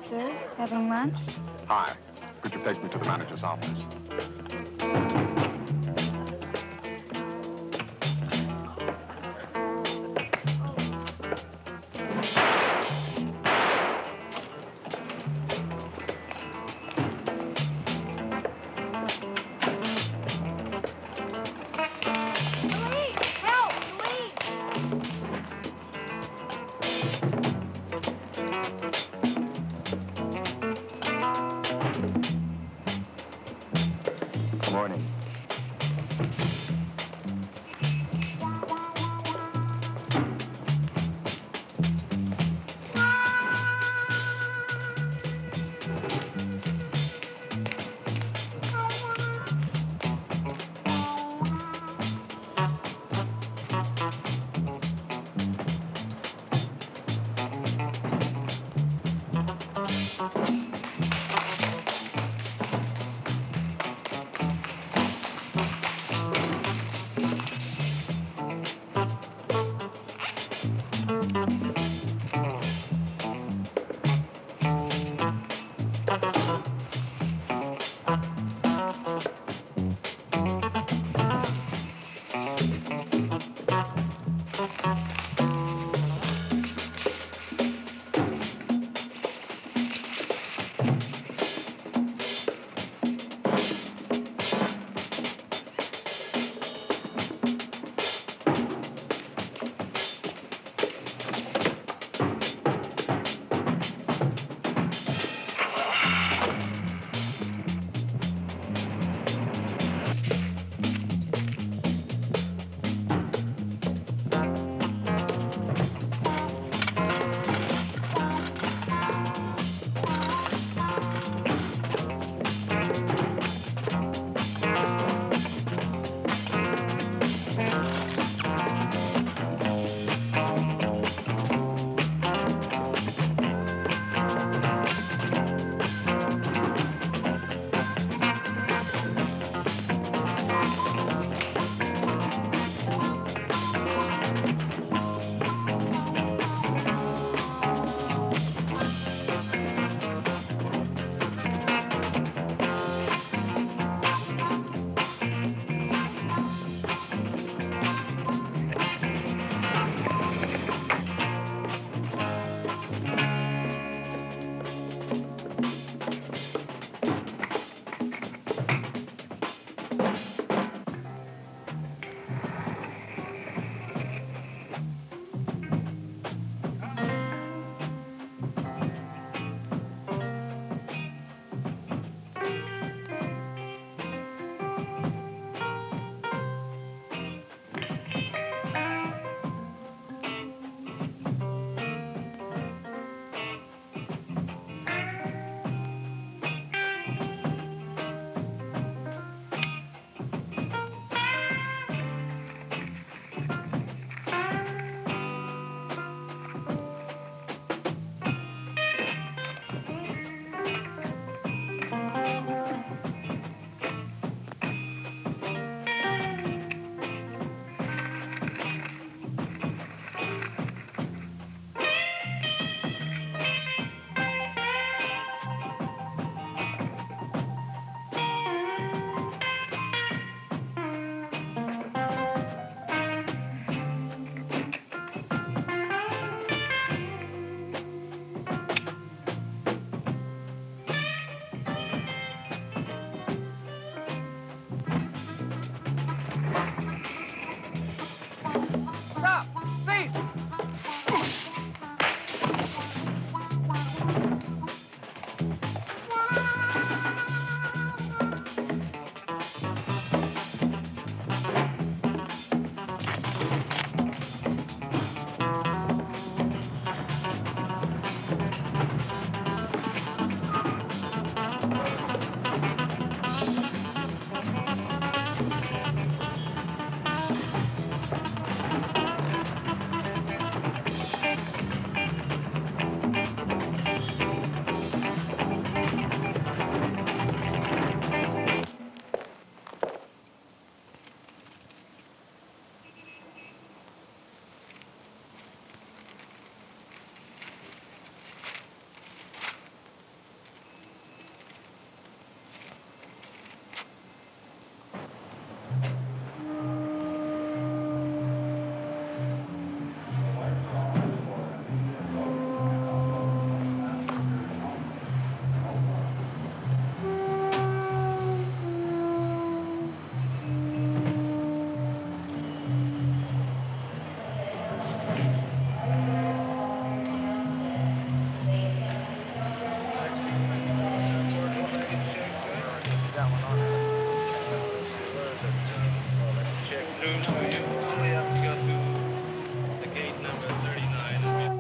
Sir, having lunch? Hi. Could you take me to the manager's office? Ready? Check through, so you only have to go through the gate number 39 and be...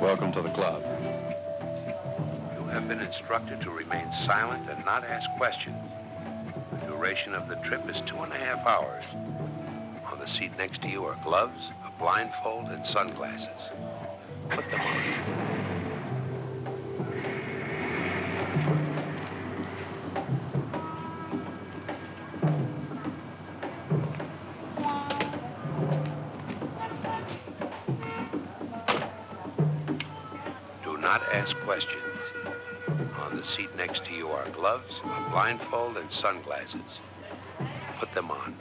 Welcome to the club. You have been instructed to remain silent and not ask questions. The duration of the trip is 2.5 hours. On the seat next to you are gloves, a blindfold, and sunglasses. Put them on. Do not ask questions. On the seat next to you are gloves, a blindfold, and sunglasses. Put them on.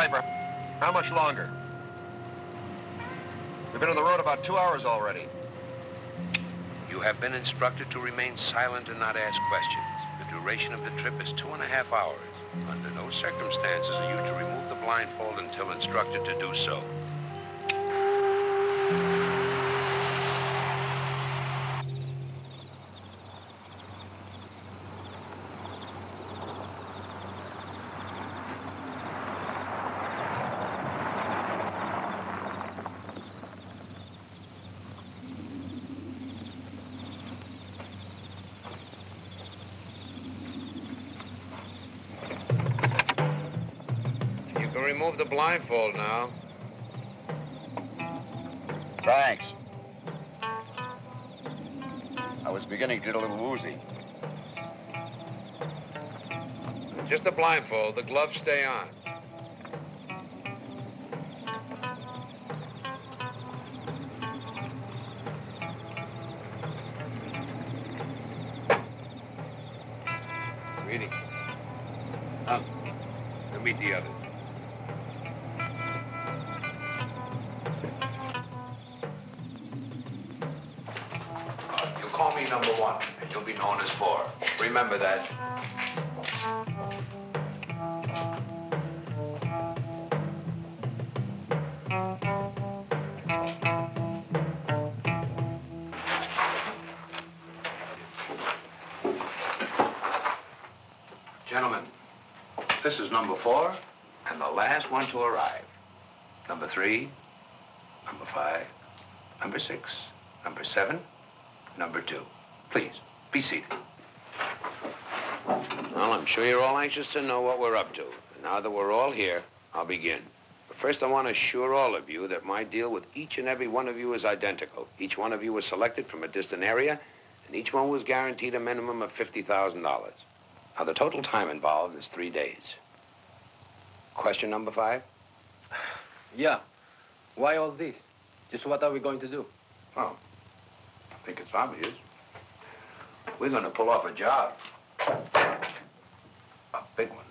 ride for how much longer? We've been on the road about 2 hours already. You have been instructed to remain silent and not ask questions. The duration of the trip is 2.5 hours. Under no circumstances are you to remove the blindfold until instructed to do so. Remove the blindfold now. Thanks. I was beginning to get a little woozy. Just the blindfold. The gloves stay on. Greetings. Go meet the others. Call me number 1, and you'll be known as 4. Remember that. Gentlemen, this is number 4, and the last one to arrive. Number 3, number 5, number 6, number 7, number 2. Please, be seated. Well, I'm sure you're all anxious to know what we're up to. And now that we're all here, I'll begin. But first, I want to assure all of you that my deal with each and every one of you is identical. Each one of you was selected from a distant area, and each one was guaranteed a minimum of $50,000. Now, the total time involved is 3 days. Question number 5? Yeah. Why all this? Just what are we going to do? Oh, I think it's obvious. We're going to pull off a job. A big one.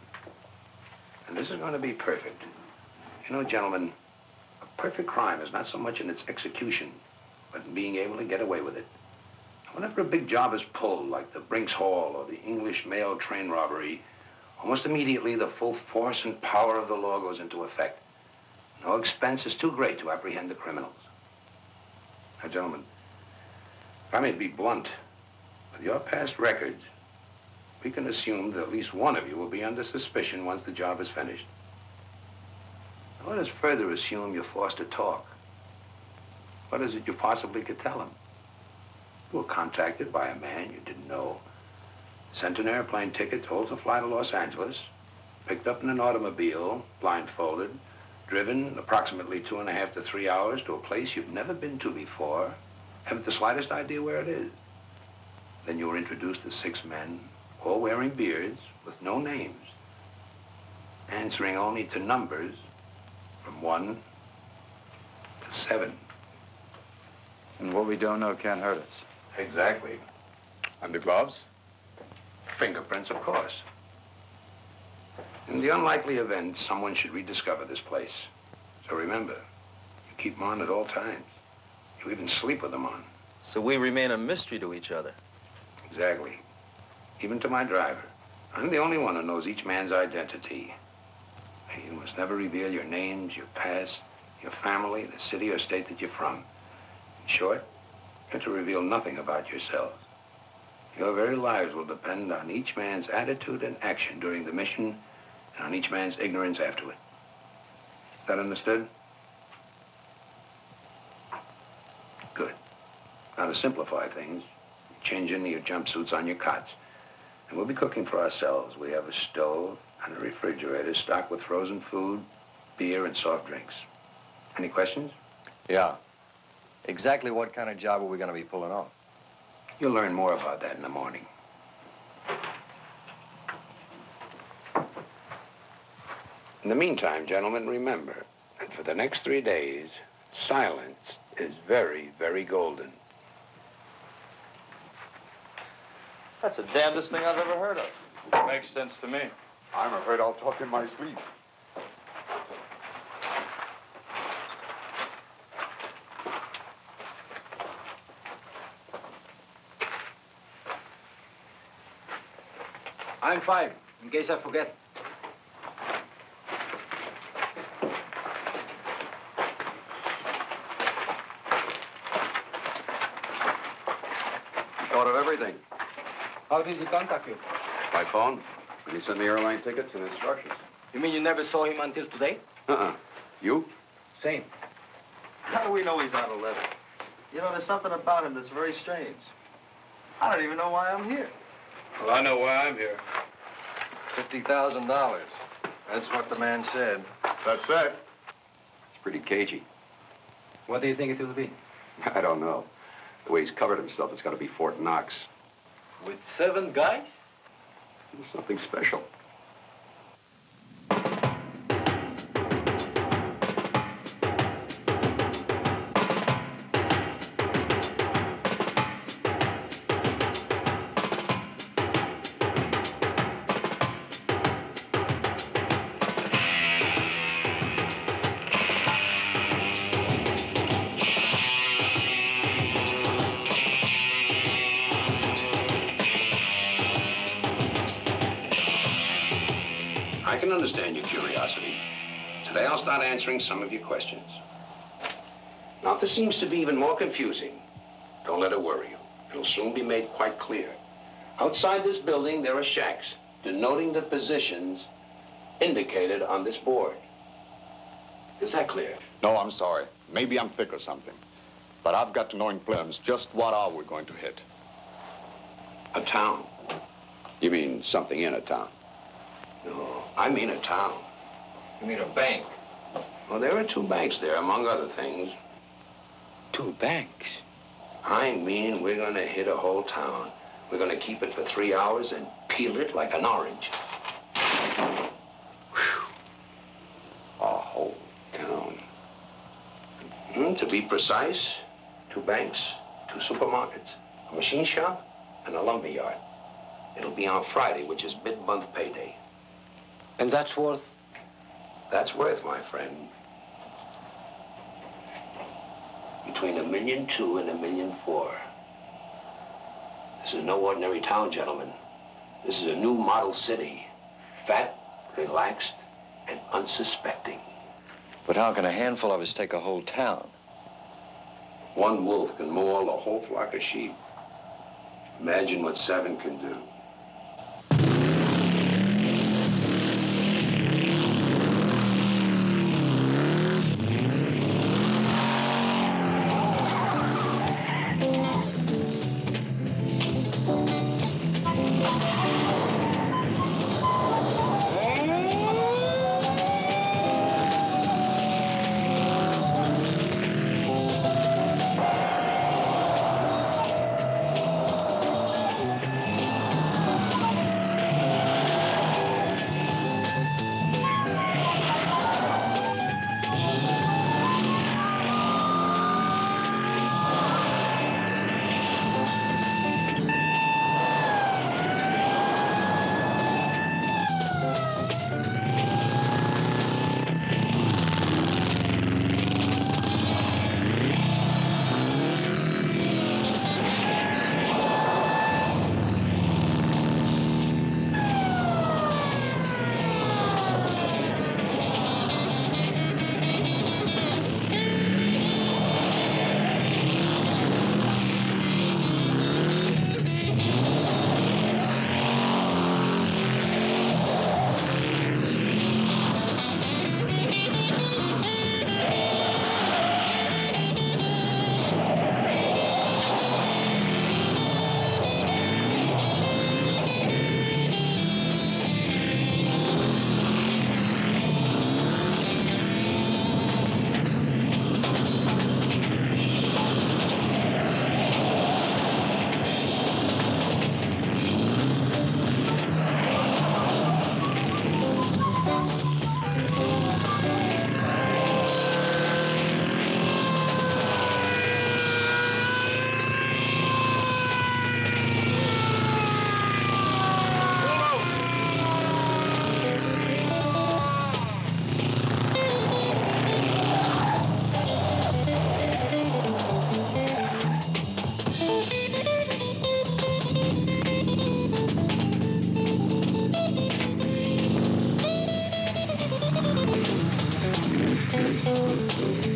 And this is going to be perfect. You know, gentlemen, a perfect crime is not so much in its execution, but in being able to get away with it. Whenever a big job is pulled, like the Brinks Hall or the English mail train robbery, almost immediately the full force and power of the law goes into effect. No expense is too great to apprehend the criminals. Now, gentlemen, if I may be blunt, with your past records, we can assume that at least one of you will be under suspicion once the job is finished. Now, let us further assume you're forced to talk. What is it you possibly could tell him? You were contacted by a man you didn't know, sent an airplane ticket, told to fly to Los Angeles, picked up in an automobile, blindfolded, driven approximately 2.5 to 3 hours to a place you've never been to before, haven't the slightest idea where it is. Then you were introduced to 6 men, all wearing beards, with no names, answering only to numbers from 1 to 7. And what we don't know can't hurt us. Exactly. And the gloves? Fingerprints, of course. In the unlikely event someone should rediscover this place. So remember, you keep them on at all times. You even sleep with them on. So we remain a mystery to each other. Exactly. Even to my driver. I'm the only one who knows each man's identity. You must never reveal your names, your past, your family, the city or state that you're from. In short, you're to reveal nothing about yourselves. Your very lives will depend on each man's attitude and action during the mission and on each man's ignorance afterward. Is that understood? Good. Now, to simplify things, change into your jumpsuits on your cots. And we'll be cooking for ourselves. We have a stove and a refrigerator stocked with frozen food, beer, and soft drinks. Any questions? Yeah. Exactly what kind of job are we going to be pulling off? You'll learn more about that in the morning. In the meantime, gentlemen, remember that for the next 3 days, silence is very, very golden. That's the damnedest thing I've ever heard of. Makes sense to me. I'm afraid I'll talk in my sleep. I'm 5, in case I forget. Thought of everything. How did he contact you? By phone. And he sent me airline tickets and instructions. You mean you never saw him until today? Uh-uh. You? Same. How do we know he's on a letter? You know, there's something about him that's very strange. I don't even know why I'm here. Well, I know why I'm here. $50,000. That's what the man said. That's it. It's pretty cagey. What do you think it will be? I don't know. The way he's covered himself, it's got to be Fort Knox. With 7 guys? It's something special. I can understand your curiosity. Today I'll start answering some of your questions. Now, if this seems to be even more confusing, don't let it worry you. It'll soon be made quite clear. Outside this building, there are shacks denoting the positions indicated on this board. Is that clear? No, I'm sorry. Maybe I'm thick or something. But I've got to know in terms just what hour we're going to hit. A town. You mean something in a town? No, I mean a town. You mean a bank? Well, there are 2 banks there, among other things. 2 banks? I mean, we're going to hit a whole town. We're going to keep it for 3 hours and peel it like an orange. Whew. A whole town. To be precise, 2 banks, 2 supermarkets, a machine shop, and a lumber yard. It'll be on Friday, which is mid-month payday. And that's worth? That's worth, my friend, between $1.2 million and $1.4 million. This is no ordinary town, gentlemen. This is a new model city. Fat, relaxed, and unsuspecting. But how can a handful of us take a whole town? 1 wolf can maul a whole flock of sheep. Imagine what 7 can do.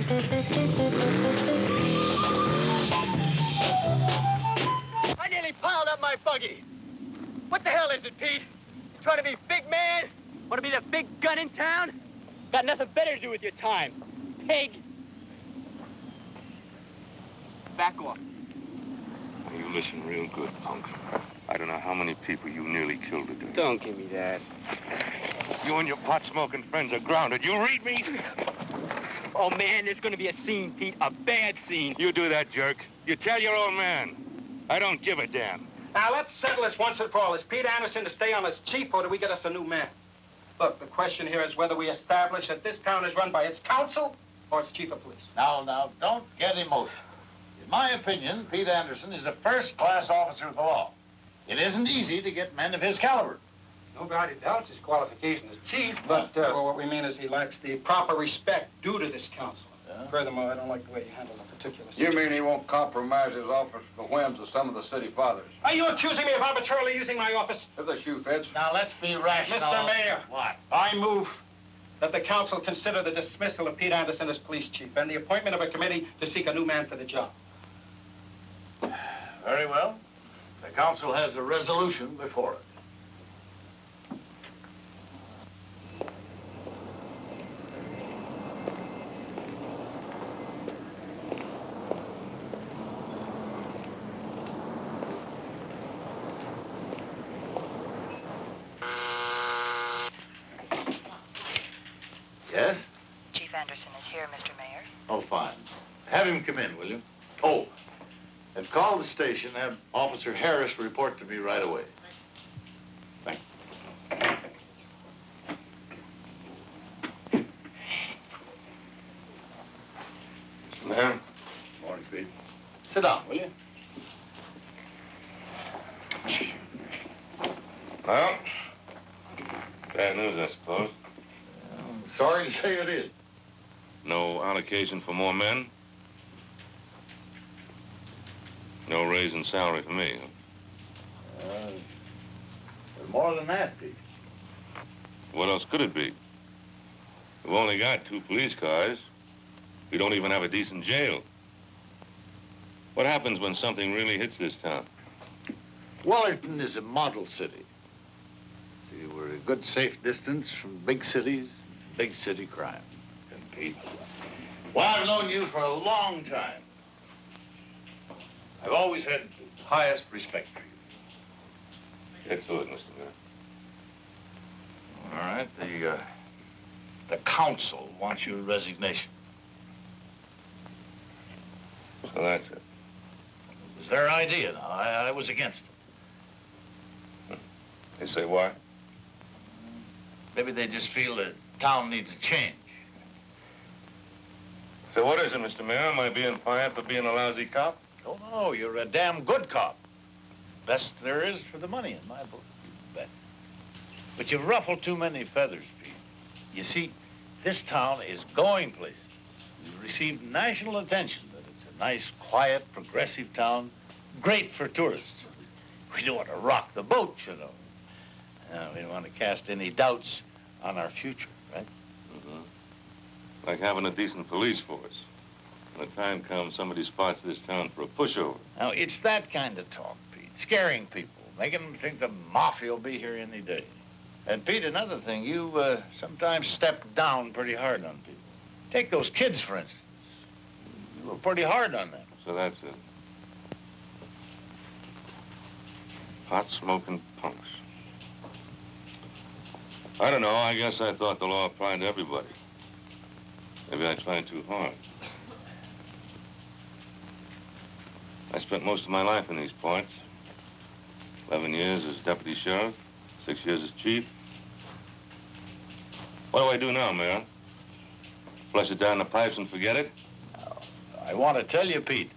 I nearly piled up my buggy. What the hell is it, Pete? You trying to be big man? Want to be the big gun in town? Got nothing better to do with your time, pig. Back off. You listen real good, punk. I don't know how many people you nearly killed today. Don't give me that. You and your pot-smoking friends are grounded. You read me? Oh, man, there's going to be a scene, Pete. A bad scene. You do that, jerk. You tell your old man. I don't give a damn. Now, let's settle this once and for all. Is Pete Anderson to stay on as chief, or do we get us a new man? Look, the question here is whether we establish that this town is run by its council or its chief of police. Now, don't get emotional. In my opinion, Pete Anderson is a first-class officer of the law. It isn't easy to get men of his caliber. Nobody doubts his qualification as chief, but well, what we mean is he lacks the proper respect due to this council. Yeah? Furthermore, I don't like the way you handle the particulars. You mean he won't compromise his office for the whims of some of the city fathers? Are you accusing me of arbitrarily using my office? If the shoe fits. Now, let's be rational. Mr. Mayor. What? I move that the council consider the dismissal of Pete Anderson as police chief and the appointment of a committee to seek a new man for the job. Very well. The council has a resolution before it. Yes? Chief Anderson is here, Mr. Mayor. Oh, fine. Have him come in, will you? Oh, and call the station. Have Officer Harris report to me right away. Thank you. Ma'am? Morning, Pete. Sit down, will you? Well, bad news, I suppose. I'm sorry to say it is. No allocation for more men? No raise in salary for me, huh? More than that, Pete. What else could it be? We've only got 2 police cars. We don't even have a decent jail. What happens when something really hits this town? Wallerton is a model city. We're a good, safe distance from big cities, big city crime. And Pete, well, I've known you for a long time. I've always had the highest respect for you. Get to it, Mr. Mayor. All right, the council wants your resignation. So that's it. It was their idea. Now, I was against it. They say why? Maybe they just feel that town needs a change. So what is it, Mr. Mayor? Am I being fired for being a lousy cop? Oh, no, you're a damn good cop. Best there is for the money in my book, you bet. But you've ruffled too many feathers, Pete. You see, this town is going places. We've received national attention that it's a nice, quiet, progressive town, great for tourists. We don't want to rock the boat, you know. We don't want to cast any doubts on our future, right? Mm-hmm. Like having a decent police force. When the time comes, somebody spots this town for a pushover. Now, it's that kind of talk, Pete. Scaring people, making them think the mafia will be here any day. And, Pete, another thing, you sometimes step down pretty hard on people. Take those kids, for instance. You were pretty hard on them. So that's it. Pot-smoking punks. I don't know. I guess I thought the law applied to everybody. Maybe I tried too hard. I spent most of my life in these parts. 11 years as deputy sheriff, 6 years as chief. What do I do now, Mayor? Flush it down the pipes and forget it? I want to tell you, Pete,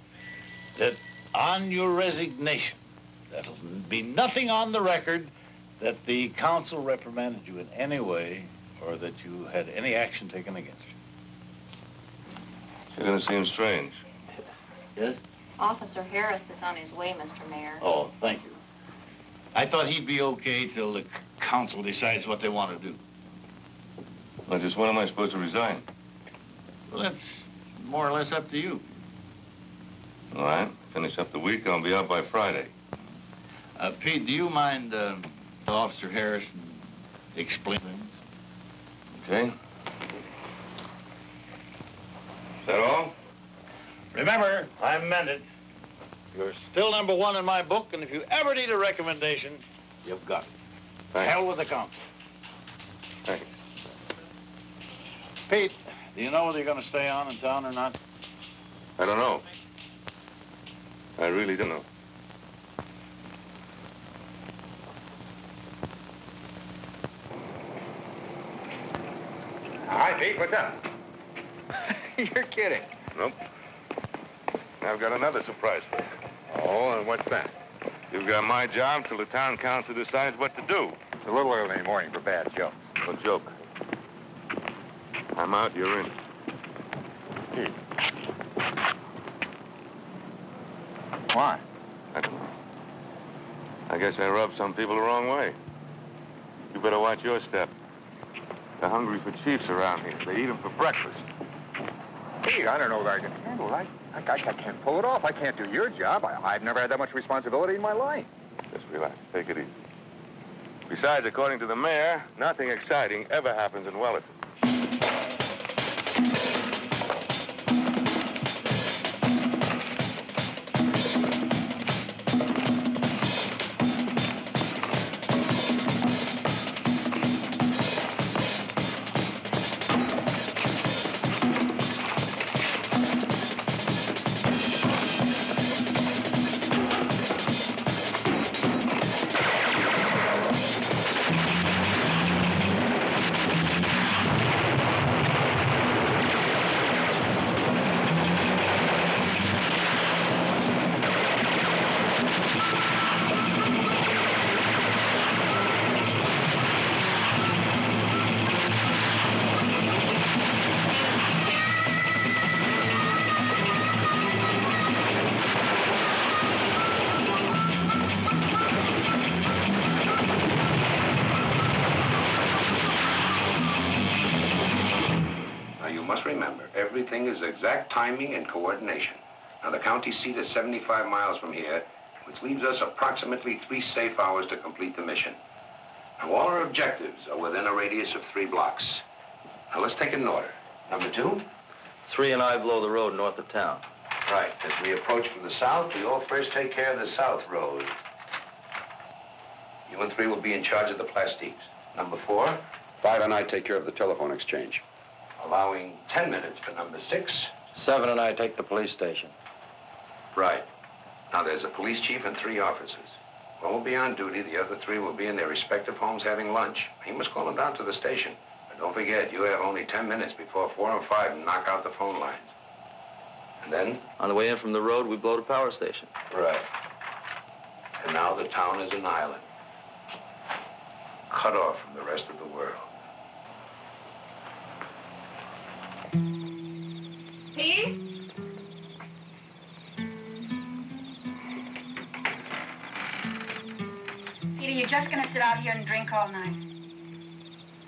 that on your resignation, there'll be nothing on the record that the council reprimanded you in any way or that you had any action taken against you. You're going to seem strange. Yes? Officer Harris is on his way, Mr. Mayor. Oh, thank you. I thought he'd be okay till the council decides what they want to do. Well, just when am I supposed to resign? Well, that's more or less up to you. All right. Finish up the week. I'll be out by Friday. Pete, do you mind to Officer Harrison explaining? Okay. Is that all? Remember, I meant it. You're still number one in my book, and if you ever need a recommendation, you've got it. Thanks. Hell with the council. Thanks. Pete, do you know whether you're going to stay on in town or not? I don't know. I really don't know. Hi, Pete. What's up? You're kidding. Nope. I've got another surprise for you. Oh, and what's that? You've got my job till the town council decides what to do. It's a little early in the morning for bad jokes. What joke? I'm out, you're in. Pete. Why? I don't know. I guess I rubbed some people the wrong way. You better watch your step. They're hungry for chiefs around here. They eat them for breakfast. Pete, I don't know that I can handle it. I can't pull it off. I can't do your job. I've never had that much responsibility in my life. Just relax. Take it easy. Besides, according to the mayor, nothing exciting ever happens in Wellington. Remember, everything is exact timing and coordination. Now, the county seat is 75 miles from here, which leaves us approximately 3 safe hours to complete the mission. Now, all our objectives are within a radius of 3 blocks. Now, let's take it in order. Number 2? 3 and I below the road north of town. Right. As we approach from the south, we all first take care of the south road. You and 3 will be in charge of the plastiques. Number 4? 5 and I take care of the telephone exchange. Allowing 10 minutes for number 6. 7 and I take the police station. Right. Now, there's a police chief and 3 officers. One will be on duty. The other 3 will be in their respective homes having lunch. You must call them down to the station. But don't forget, you have only 10 minutes before 4 and 5 knock out the phone lines. And then? On the way in from the road, we blow the power station. Right. And now the town is an island. Cut off from the rest of the world. Pete? Peter, you're just gonna sit out here and drink all night.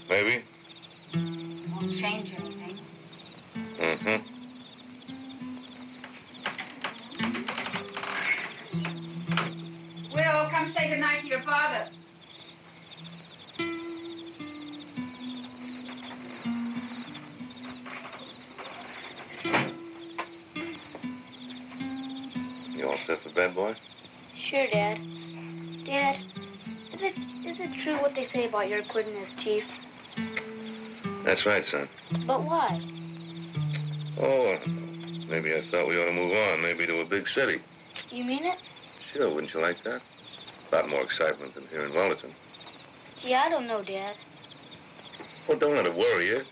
Maybe. Won't change anything. Mm-hmm. Will, come say goodnight to your father. You all set for bed, boy? Sure, Dad. Dad, is it true what they say about your quitting as chief? That's right, son. But why? Oh, maybe I thought we ought to move on, maybe to a big city. You mean it? Sure, wouldn't you like that? A lot more excitement than here in Wellington. Gee, I don't know, Dad. Well, don't let it worry you.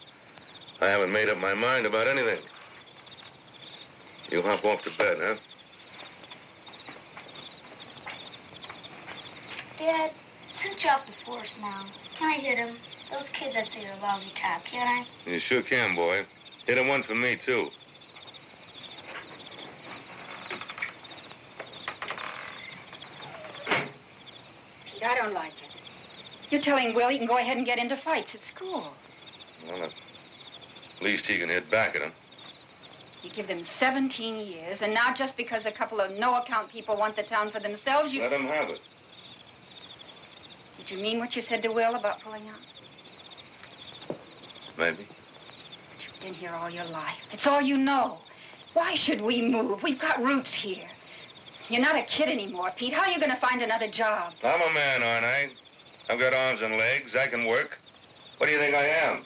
I haven't made up my mind about anything. You hop off to bed, huh? Dad, since you're off the force now, can I hit him? Those kids that say you're a lousy cop, can I? You sure can, boy. Hit him one for me, too. Pete, I don't like it. You're telling Will he can go ahead and get into fights at school. Well, at least he can hit back at him. You give them 17 years, and now just because a couple of no-account people want the town for themselves, you... Let them have it. Did you mean what you said to Will about pulling out? Maybe. But you've been here all your life. It's all you know. Why should we move? We've got roots here. You're not a kid anymore, Pete. How are you going to find another job? I'm a man, aren't I? I've got arms and legs. I can work. What do you think I am?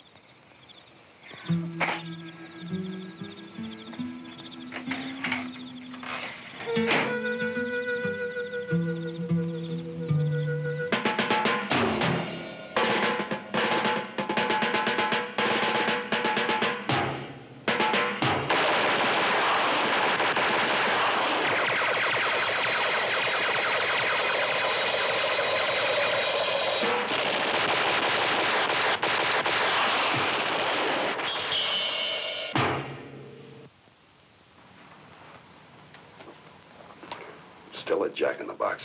Still a jack-in-the-box.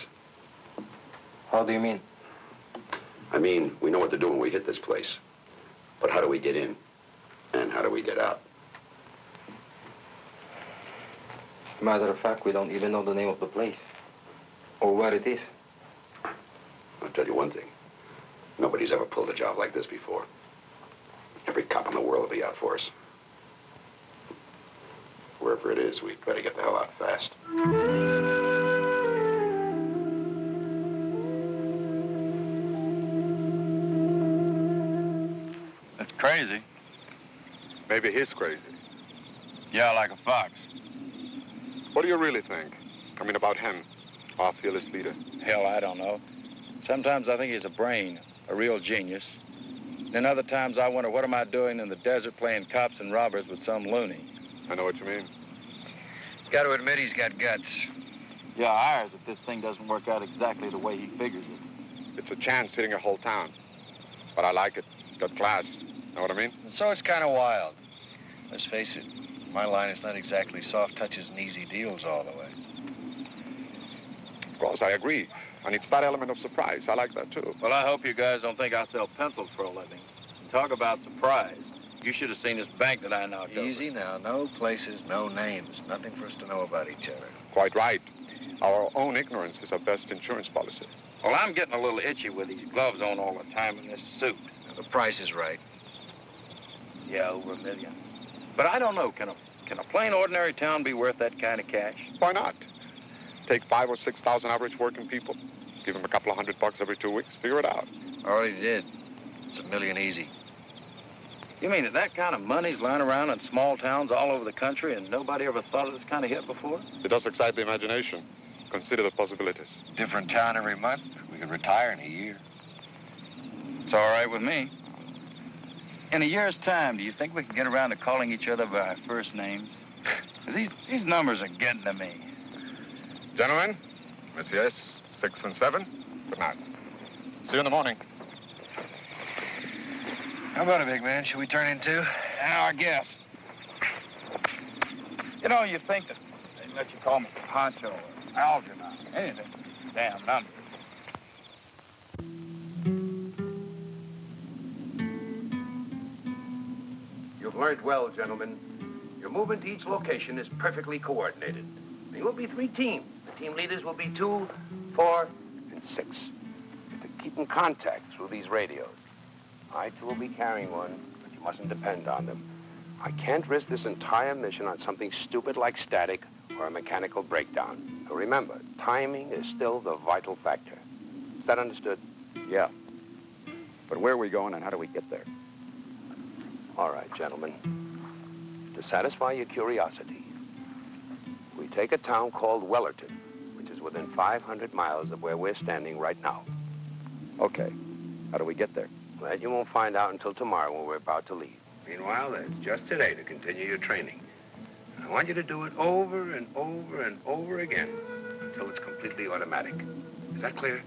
How do you mean? I mean, we know what to do when we hit this place. But how do we get in? And how do we get out? Matter of fact, we don't even know the name of the place. Or where it is. I'll tell you one thing. Nobody's ever pulled a job like this before. Every cop in the world will be out for us. Wherever it is, we'd better get the hell out fast. That's crazy. Maybe he's crazy. Yeah, like a fox. What do you really think? I mean, about him, our fearless leader. Hell, I don't know. Sometimes I think he's a brain, a real genius. Then other times I wonder, what am I doing in the desert playing cops and robbers with some loony? I know what you mean. Got to admit he's got guts. Yeah, ours if this thing doesn't work out exactly the way he figures it. It's a chance hitting a whole town. But I like it. Got class. Know what I mean? So it's kind of wild. Let's face it, my line is not exactly soft touches and easy deals all the way. Of course, I agree. And it's that element of surprise. I like that, too. Well, I hope you guys don't think I sell pencils for a living. Talk about surprise. You should have seen this bank that I knocked over. Easy now. No places, no names. Nothing for us to know about each other. Quite right. Our own ignorance is our best insurance policy. Well, I'm getting a little itchy with these gloves on all the time in this suit. Now, the price is right. Yeah, over $1 million. But I don't know. Can a plain, ordinary town be worth that kind of cash? Why not? Take 5,000 or 6,000 average working people. Give them a couple of $100 every 2 weeks. Figure it out. Already did. It's $1 million easy. You mean that kind of money's lying around in small towns all over the country and nobody ever thought of this kind of hit before? It does excite the imagination. Consider the possibilities. Different town every month. We could retire in a year. It's all right with me. In a year's time, do you think we can get around to calling each other by our first names? 'Cause these numbers are getting to me. Gentlemen, Messieurs, 6 and 7, good night. See you in the morning. How about it, big man? Should we turn in too? Yeah, I guess. You know, you think that they'd let you call me Poncho or Algernon, anything. Damn, none. You've learned well, gentlemen. Your movement to each location is perfectly coordinated. There will be 3 teams. The team leaders will be 2, 4, and 6. You're to keep in contact through these radios. I, too, will be carrying one, but you mustn't depend on them. I can't risk this entire mission on something stupid like static or a mechanical breakdown. So remember, timing is still the vital factor. Is that understood? Yeah. But where are we going and how do we get there? All right, gentlemen. To satisfy your curiosity, we take a town called Wellerton, which is within 500 miles of where we're standing right now. Okay. How do we get there? That you won't find out until tomorrow when we're about to leave. Meanwhile, there's just today to continue your training. I want you to do it over and over and over again until it's completely automatic. Is that clear?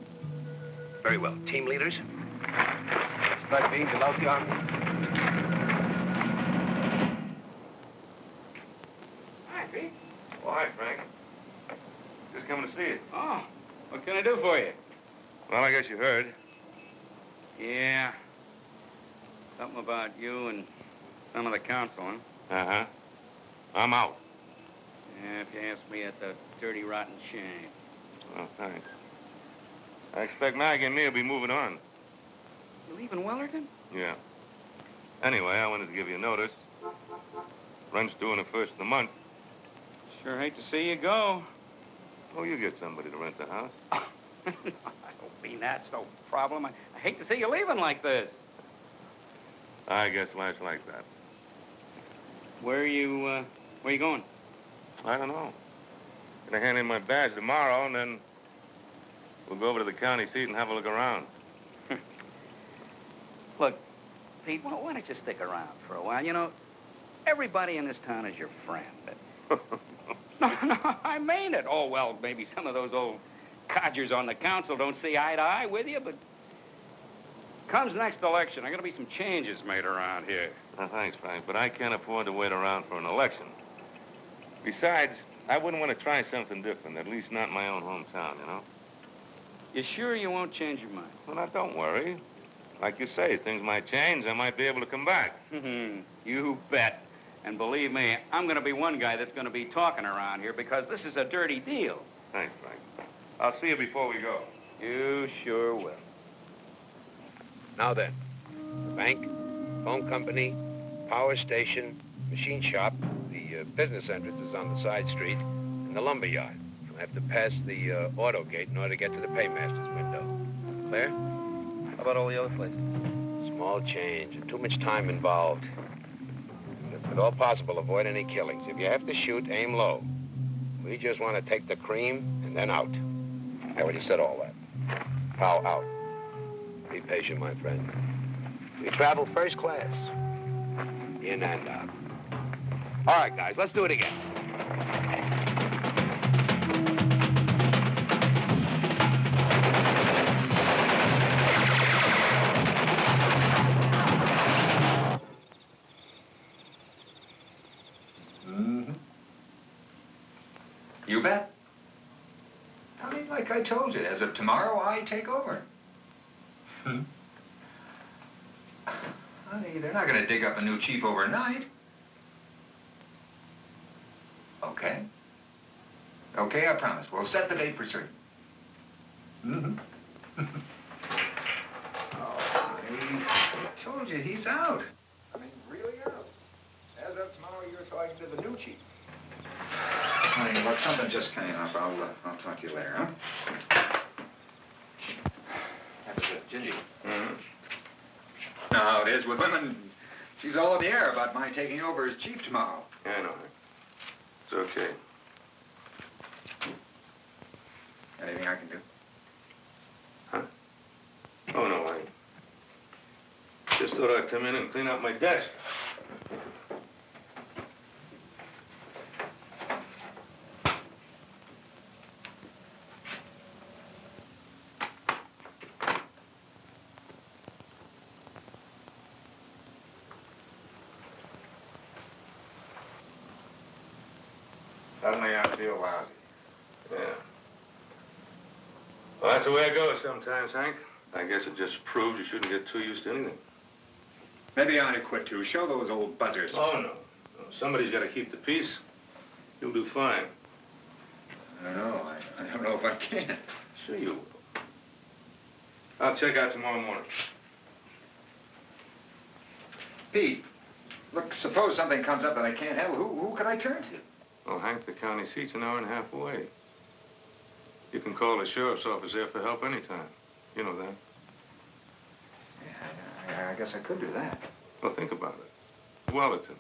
Very well. Team leaders? Strike beans and out the army. Hi, Pete. Oh, hi, Frank. Just coming to see you. Oh, what can I do for you? Well, I guess you heard. Yeah. Something about you and some of the council, huh? Uh-huh. I'm out. Yeah, if you ask me, it's a dirty, rotten shame. Oh, thanks. I expect Maggie and me will be moving on. You leaving Wellerton? Yeah. Anyway, I wanted to give you a notice. Rent's due on the first of the month. Sure hate to see you go. Oh, you get somebody to rent the house. I don't mean that's no problem. I hate to see you leaving like this. I guess life's like that. Where you going? I don't know. Gonna hand in my badge tomorrow, and then we'll go over to the county seat and have a look around. Look, Pete, why don't you stick around for a while? You know, everybody in this town is your friend. No, I mean it. Oh, well, maybe some of those old codgers on the council don't see eye to eye with you, but comes next election, there are going to be some changes made around here. Thanks, Frank, but I can't afford to wait around for an election. Besides, I wouldn't want to try something different, at least not in my own hometown, you know? You sure you won't change your mind? Well, now, don't worry. Like you say, things might change. I might be able to come back. You bet. And believe me, I'm going to be one guy that's going to be talking around here because this is a dirty deal. Thanks, Frank. I'll see you before we go. You sure will. Now then, the bank, phone company, power station, machine shop, the business entrance is on the side street, and the lumber yard. You'll have to pass the auto gate in order to get to the paymaster's window. Clear? How about all the other places? Small change and too much time involved. If at all possible, avoid any killings. If you have to shoot, aim low. We just want to take the cream and then out. I already said all that. Pal, out. Be patient, my friend. We travel first class. In and out. All right, guys, let's do it again. You bet. I mean, like I told you, as of tomorrow, I take over. Honey, they're not going to dig up a new chief overnight. Okay. Okay, I promise. We'll set the date for certain. Oh, honey, I told you, he's out. I mean, really out. As of tomorrow, you're talking to the new chief. Honey, look, something just came up. I'll talk to you later, huh? That was Gingy. Know how it is with women. She's all in the air about my taking over as chief tomorrow. Yeah, I know. It's okay. Anything I can do? Huh? Oh, no, I just thought I'd come in and clean out my desk. Suddenly I feel lousy. Yeah. Well, that's the way it goes sometimes, Hank. I guess it just proves you shouldn't get too used to anything. Maybe I ought to quit, too. Show those old buzzers. Oh, no. Somebody's got to keep the peace. You'll do fine. I don't know. I don't know if I can. Sure you will. I'll check out tomorrow morning. Pete, look, suppose something comes up that I can't handle. Who can I turn to? Well, Hank, the county seat's an hour and a half away. You can call the sheriff's office there for help anytime. You know that. Yeah, I guess I could do that. Well, think about it. Wellerton.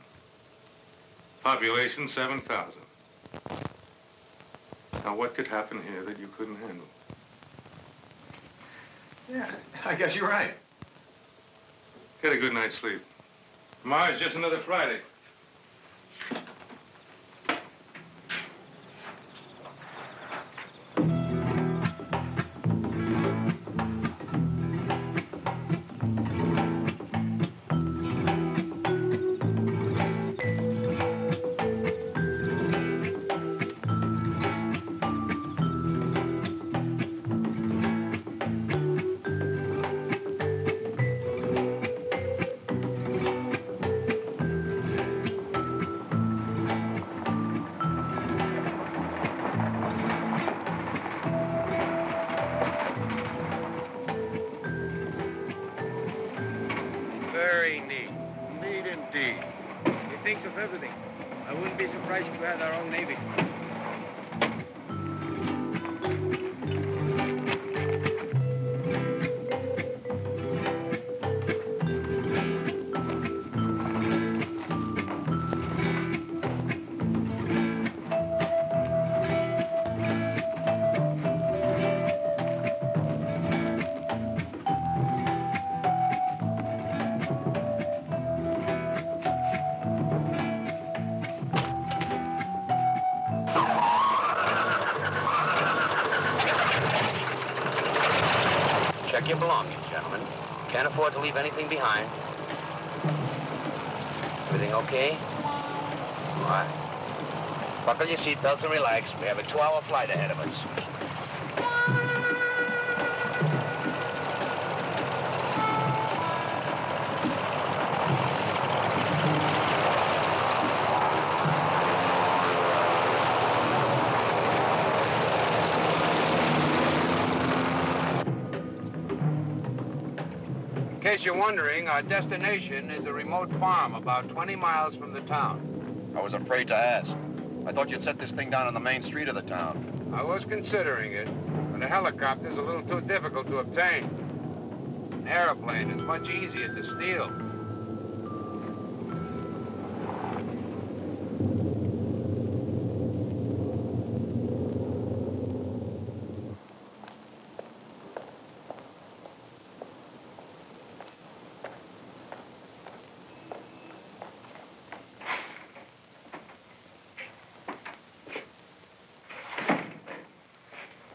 Population 7,000. Now, what could happen here that you couldn't handle? Yeah, I guess you're right. Get a good night's sleep. Tomorrow's just another Friday. everything. I wouldn't be surprised if we had our own Navy. Check your belongings, gentlemen. Can't afford to leave anything behind. Everything okay? All right. Buckle your seatbelts and relax. We have a 2-hour flight ahead of us. In case you're wondering, our destination is a remote farm about 20 miles from the town. I was afraid to ask. I thought you'd set this thing down on the main street of the town. I was considering it, but a helicopter's a little too difficult to obtain. An airplane is much easier to steal.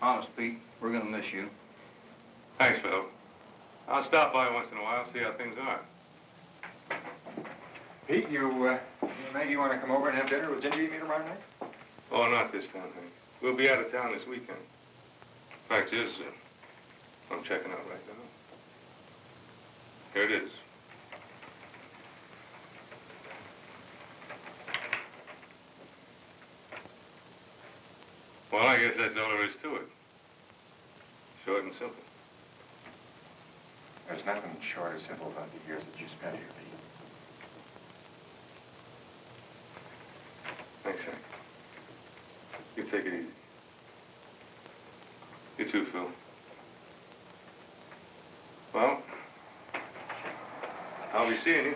Honest, Pete, we're gonna miss you. Thanks, Phil. I'll stop by once in a while, see how things are. Pete, you maybe want to come over and have dinner with Ginger you meet tomorrow night? Oh, not this time, Hank. We'll be out of town this weekend. Fact is, I'm checking out right now. Here it is. Well, I guess that's all there is to it. Short and simple. There's nothing short or simple about the years that you spent here, Pete. Thanks, Hank. You take it easy. You too, Phil. Well, I'll be seeing you.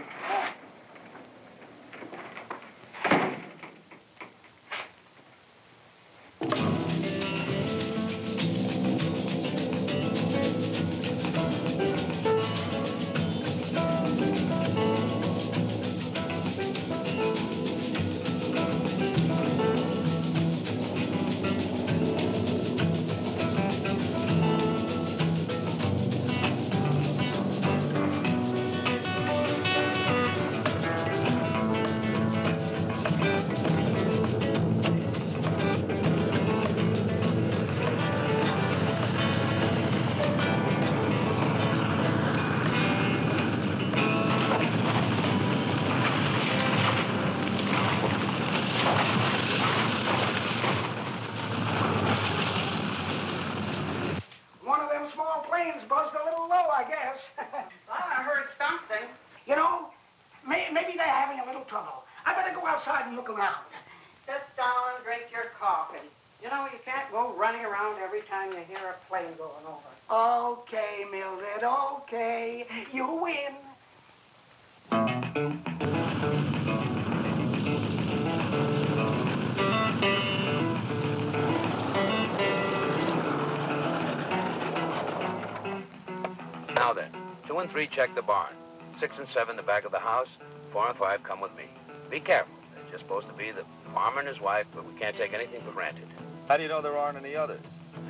One of them small planes buzzed a little low, I guess. Well, I heard something. You know, maybe they're having a little trouble. I better go outside and look around. Sit down and drink your coffee. You know, you can't go running around every time you hear a plane going over. Okay, Mildred, okay. You win. Now then, 2 and 3 check the barn. 6 and 7 the back of the house. 4 and 5 come with me. Be careful. They're just supposed to be the farmer and his wife, but we can't take anything for granted. How do you know there aren't any others?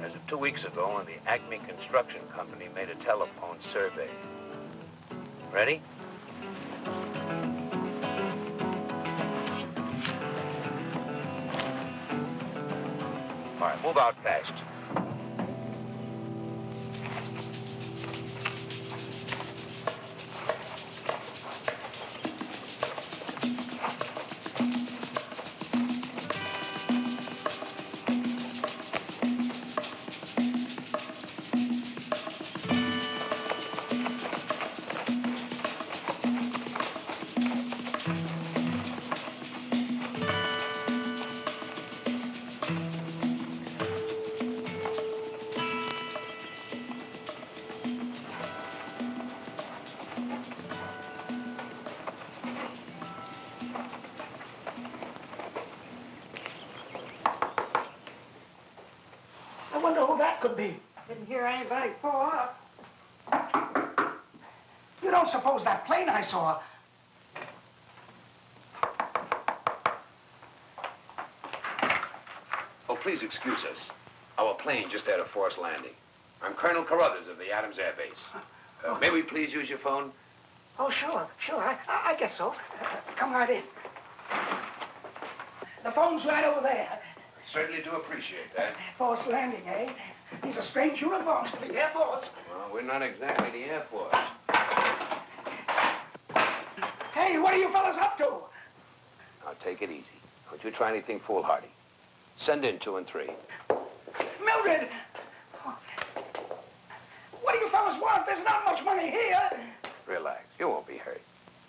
As of 2 weeks ago, when the Acme Construction Company made a telephone survey. Ready? All right, move out fast. I wonder who that could be. Didn't hear anybody pull up. You don't suppose that plane I saw... Oh, please excuse us. Our plane just had a forced landing. I'm Colonel Carruthers of the Adams Air Base. May we please use your phone? Oh, sure. I guess so. Come right in. The phone's right over there. Certainly do appreciate that. Forced landing, eh? These are strange uniforms for the Air Force. Well, we're not exactly the Air Force. Hey, what are you fellas up to? Now, take it easy. Don't you try anything foolhardy. Send in 2 and 3. Mildred! What do you fellas want? There's not much money here. Relax. You won't be hurt.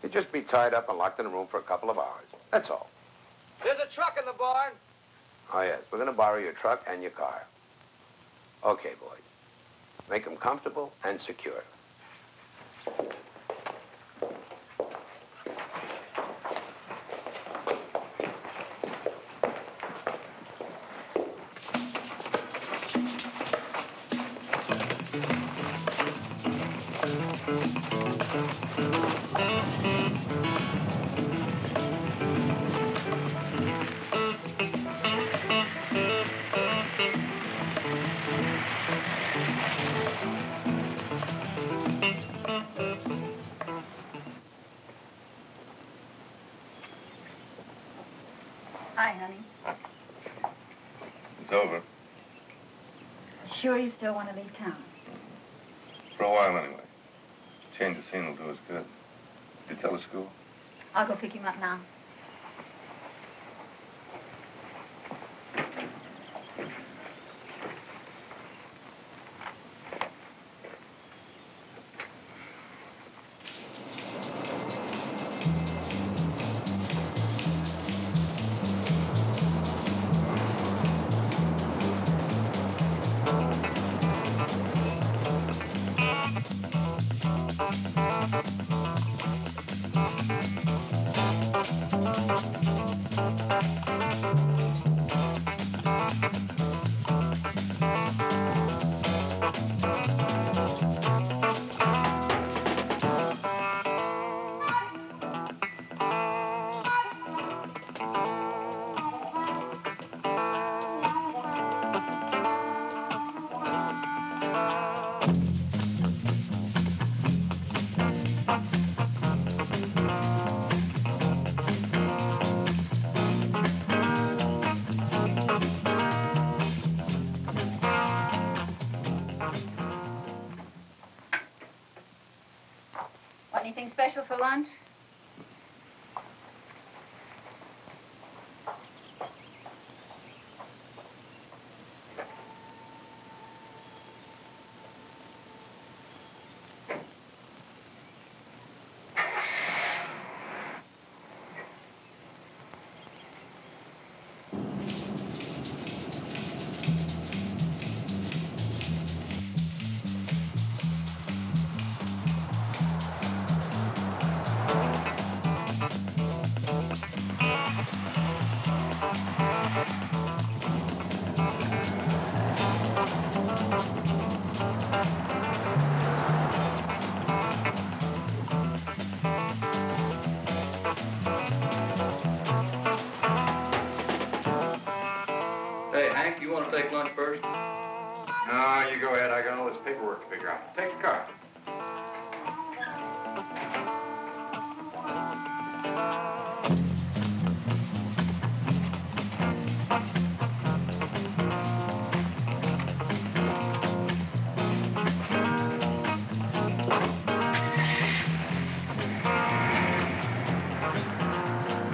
You'll just be tied up and locked in a room for a couple of hours. That's all. There's a truck in the barn. Oh, yes. We're going to borrow your truck and your car. Okay, boys. Make them comfortable and secure. Hi, honey. It's over. Sure you still want to leave town? For a while, anyway. Change of scene will do us good. Did you tell the school? I'll go pick him up now. Want anything special for lunch? Hey, Hank, you want to take lunch first? No, you go ahead. I got all this paperwork to figure out. Take the car.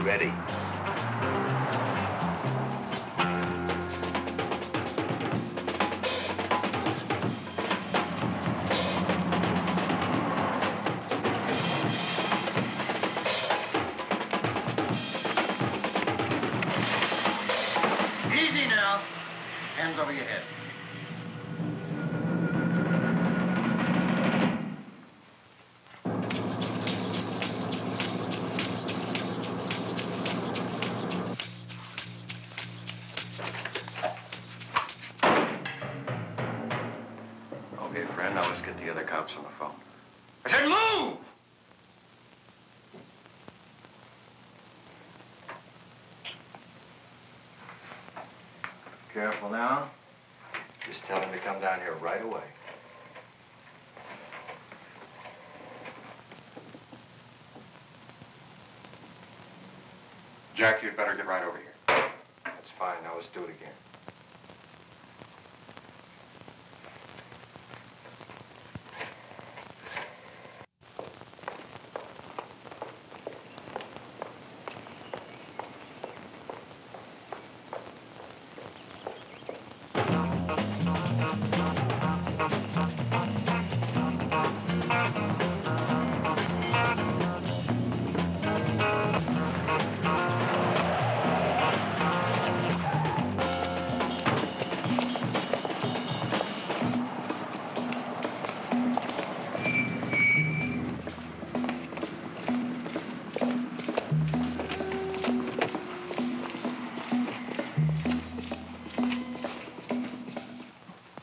Ready. Easy now. Hands over your head. in. Now let's get the other cops on the phone. I said move! Careful now. Just tell him to come down here right away. Jack, you'd better get right over here. That's fine. Now let's do it again.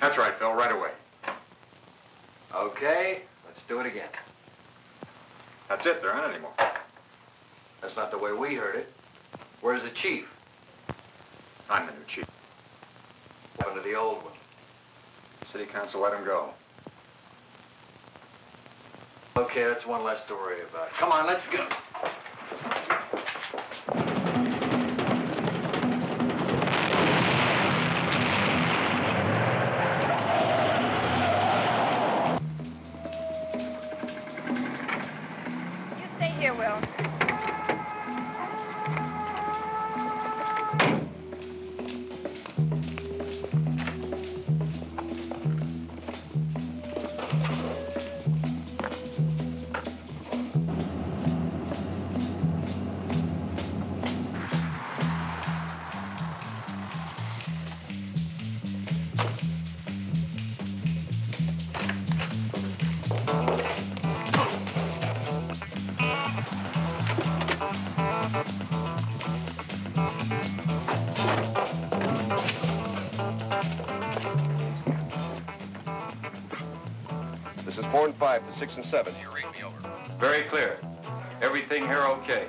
That's right, Phil, right away. Okay, let's do it again. That's it, there aren't any more. That's not the way we heard it. Where's the chief? I'm the new chief. What happened to the old one? City council let him go. Okay, that's one less to worry about. Come on, let's go. Stay here, Will. This is 4 and 5 to 6 and 7. You read me over. Very clear. Everything here okay.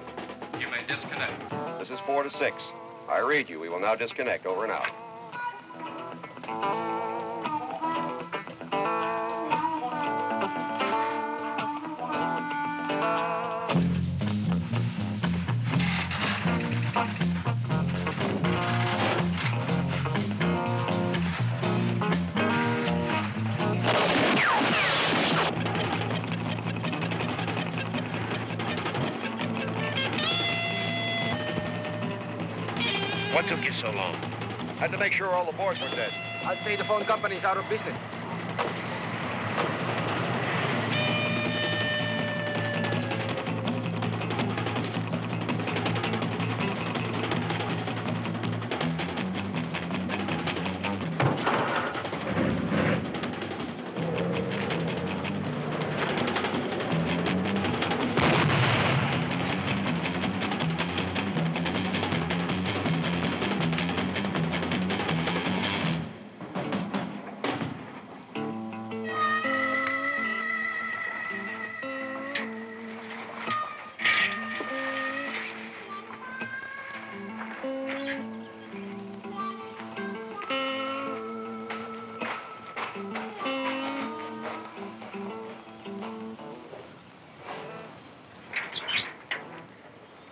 You may disconnect. This is 4 to 6. I read you. We will now disconnect. Over and out. What took you so long? Had to make sure all the boards were dead. I'll say the phone company's out of business.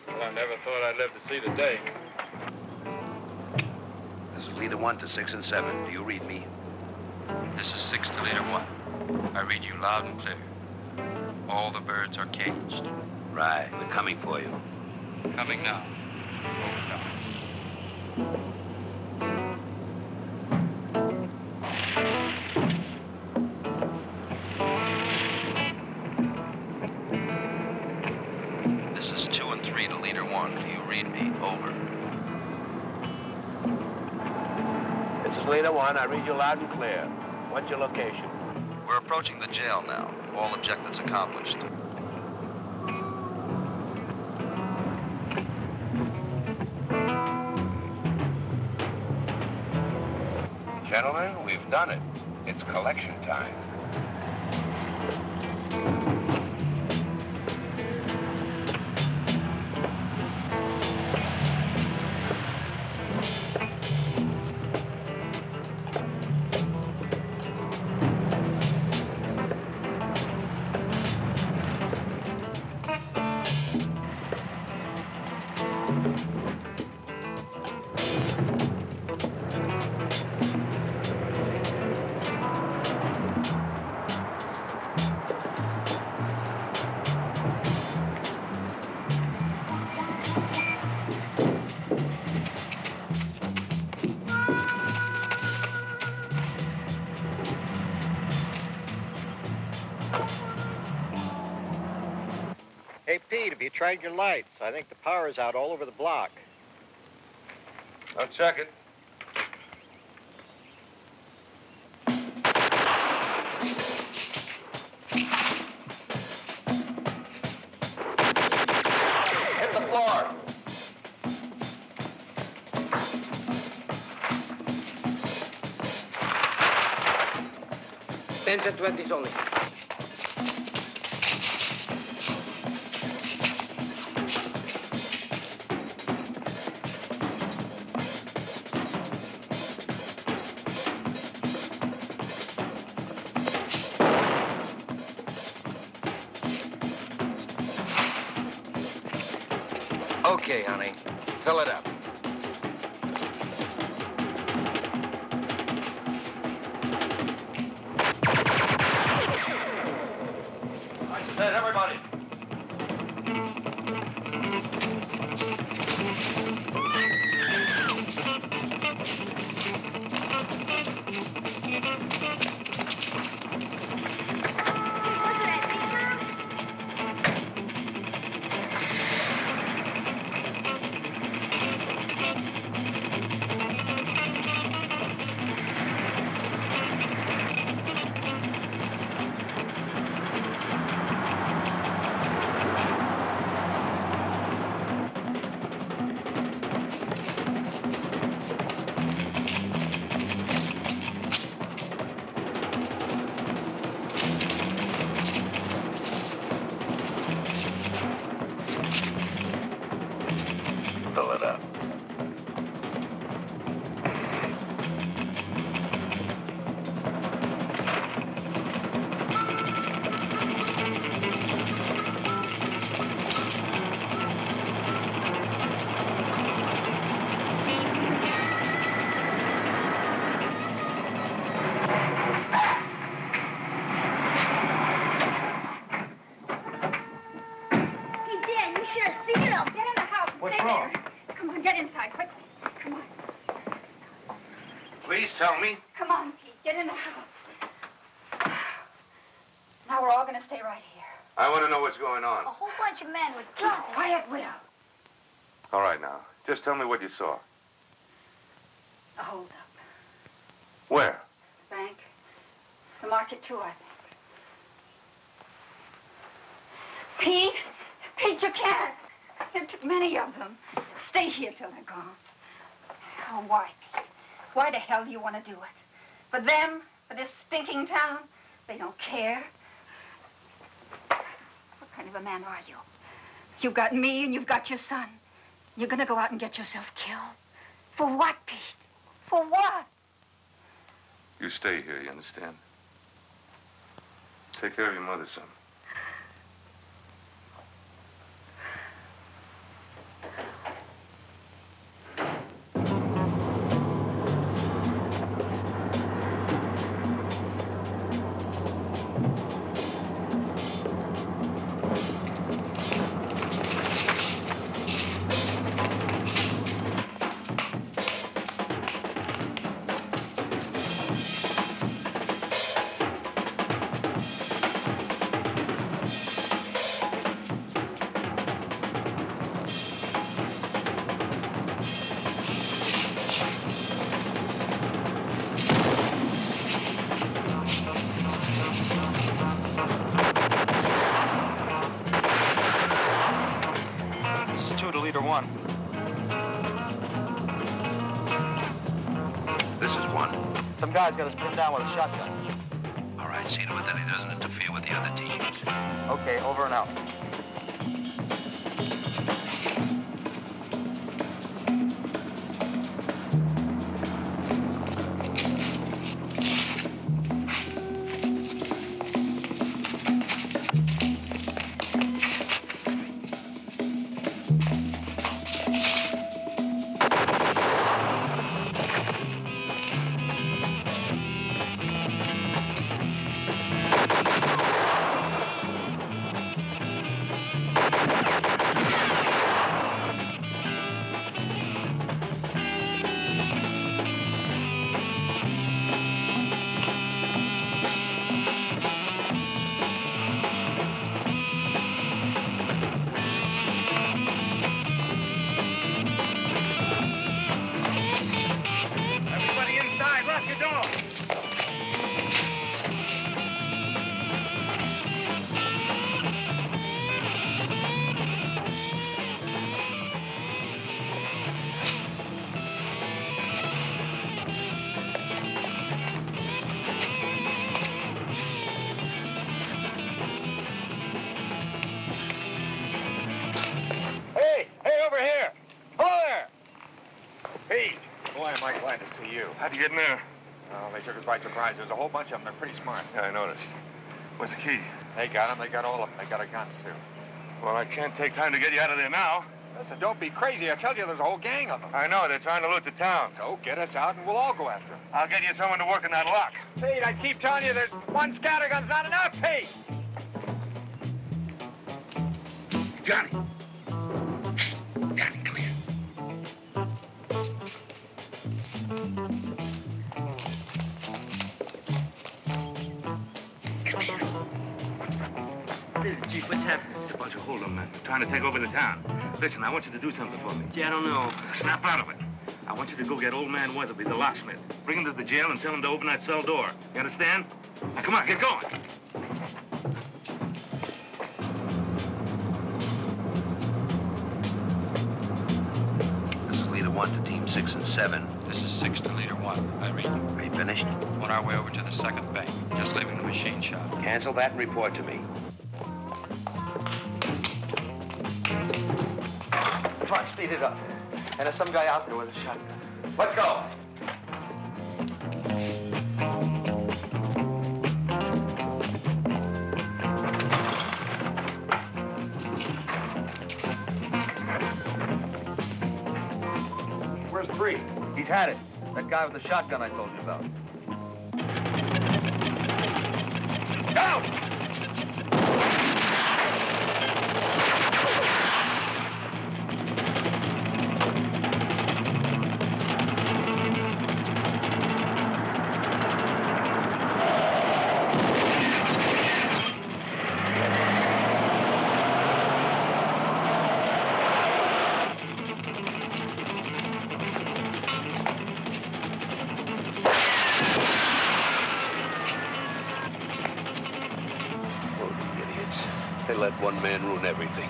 Well, I never thought I'd live to see the day. This is leader 1 to 6 and 7. Do you read me? This is 6 to leader 1. I read you loud and clear. All the birds are caged. Right. We're coming for you. Coming now. Overtime. This is 2 and 3 to leader 1. Do you read me? Over. This is leader 1. I read you loud and clear. What's your location? We're approaching the jail now. All objectives accomplished. Gentlemen, we've done it. It's collection time. Have you tried your lights? I think the power's out all over the block. I'll check it. Hit the floor. Tens and 20s only. Okay, honey. Fill it up. I said, everybody. Fill it up. Hey, Dan, you should have seen him. Get in the house. What's Stay wrong? there. Come on, get inside, quickly. Come on. Please tell me. Come on, Pete. Get in the house. Now we're all going to stay right here. I want to know what's going on. A whole bunch of men with Keep guns. quiet, Will. All right, now. Just tell me what you saw. A hold-up. Where? The bank. The market, too, I think. Pete! Pete, you can't. There took many of them. Stay here till they're gone. Oh, why, Pete? Why the hell do you want to do it? For them? For this stinking town? They don't care. What kind of a man are you? You've got me and you've got your son. You're going to go out and get yourself killed. For what, Pete? For what? You stay here, you understand? Take care of your mother, son. This is 2 to leader 1. This is 1. Some guy's got us pinned down with a shotgun. All right, see to it that he doesn't interfere with the other teams. Okay, over and out. Lock your door. Hey, over here. Hello there. Pete, boy, am I glad to see you. How'd you get in there? Oh, they took us by surprise. There's a whole bunch of them. They're pretty smart. Yeah, I noticed. Where's the key? They got them. They got all of them. They got our guns, too. Well, I can't take time to get you out of there now. Listen, don't be crazy. I tell you, there's a whole gang of them. I know. They're trying to loot the town. So get us out, and we'll all go after them. I'll get you someone to work in that lock. Pete, I keep telling you, there's one scattergun's not enough, Pete. Johnny. Johnny, come here. Come here. Listen, Chief, what's happening? It's a bunch of hold'em men trying to take over the town. Listen, I want you to do something for me. Gee, I don't know. Snap out of it. I want you to go get old man Weatherby, the locksmith. Bring him to the jail and tell him to open that cell door. You understand? Now, come on, get going. This is Leader 1 to Team 6 and 7. This is 6 to Leader 1. I read you. Are you finished? On our way over to the second bank. Just leaving the machine shop. Cancel that and report to me. Come on, speed it up. And there's some guy out there with a shotgun. Let's go. Where's 3? He's had it. That guy with the shotgun I told you about. Go! They let one man ruin everything.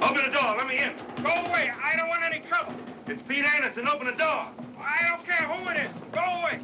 Open the door. Let me in. Go away. I don't want any trouble. It's Pete Anderson. Open the door. I don't care who it is. Go away.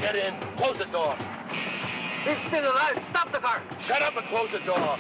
Get in. Close the door. He's still alive. Stop the car. Shut up and close the door.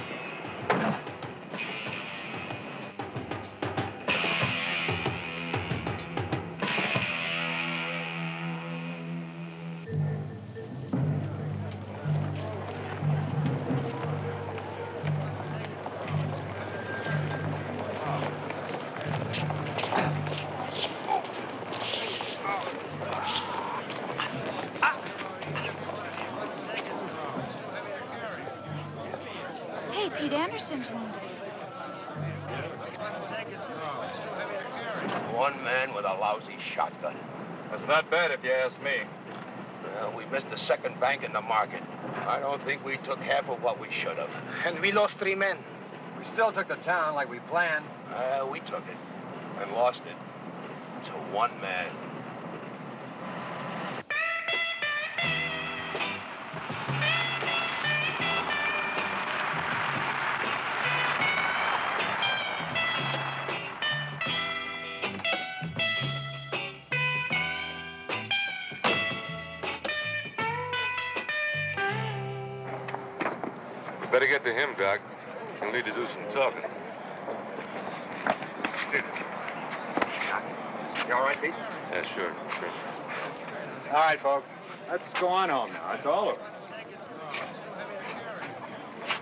Pete Anderson's wounded. One man with a lousy shotgun. That's not bad if you ask me. Well, we missed the second bank in the market. I don't think we took half of what we should have. And we lost 3 men. We still took the town like we planned. We took it and lost it to one man. Better get to him, Doc. He'll need to do some talking. You all right, Pete? Yeah, sure. All right, folks. Let's go on home now. It's all over.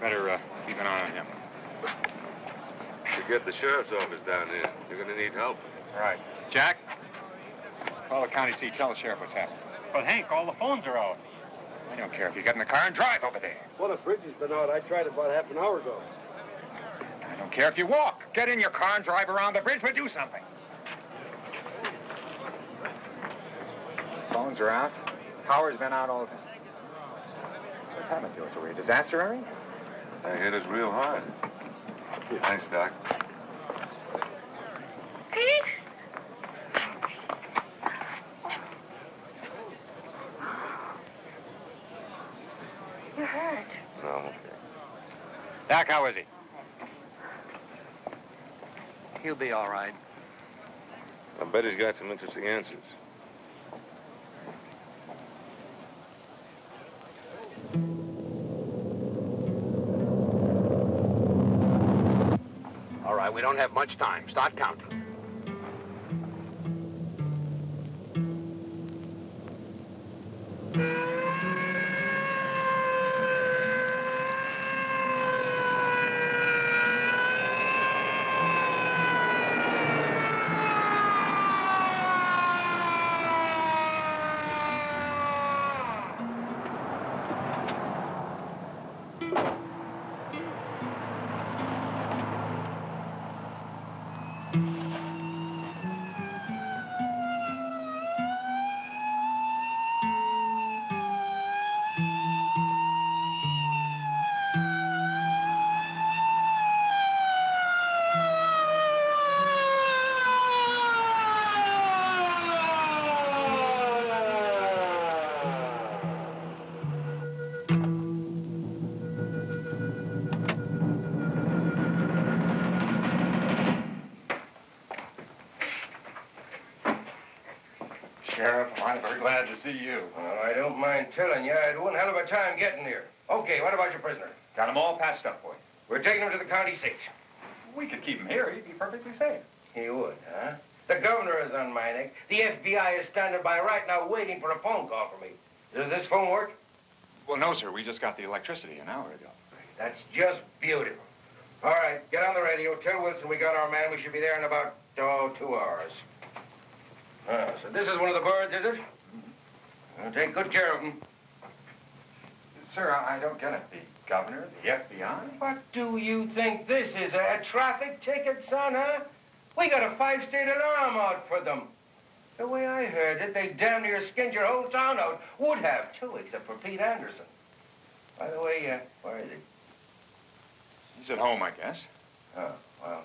Better keep an eye on him. Forget the sheriff's office down here. You're going to need help. All right. Jack, call the county seat. Tell the sheriff what's happening. But, Hank, all the phones are out. I don't care if you get in the car and drive over there. Well, the bridge has been out. I tried about half an hour ago. I don't care if you walk. Get in your car and drive around the bridge, but do something. Phones are out. Power's been out all the time. What's happened to us? Are we a disaster area? They hit us real hard. Thanks, Doc. Pete? You're hurt. No. Doc, how is he? He'll be all right. I bet he's got some interesting answers. All right, we don't have much time. Start counting. Sheriff, I'm very glad to see you. I don't mind telling you, I had one hell of a time getting here. Okay, what about your prisoner? Got them all patched up for you. We're taking him to the county seat. We could keep him here. He'd be perfectly safe. He would, huh? The governor is on my neck. The FBI is standing by right now waiting for a phone call from me. Does this phone work? Well, no, sir. We just got the electricity an hour ago. That's just beautiful. All right, get on the radio. Tell Wilson we got our man. We should be there in about, 2 hours. So this is one of the birds, is it? I'll take good care of him. Sir, I don't get it. The governor, the FBI? What do you think this is, a traffic ticket, son, huh? We got a 5-state alarm out for them. The way I heard it, they damn near skinned your whole town out. Would have, too, except for Pete Anderson. By the way, where is he? He's at home, I guess. Oh, well,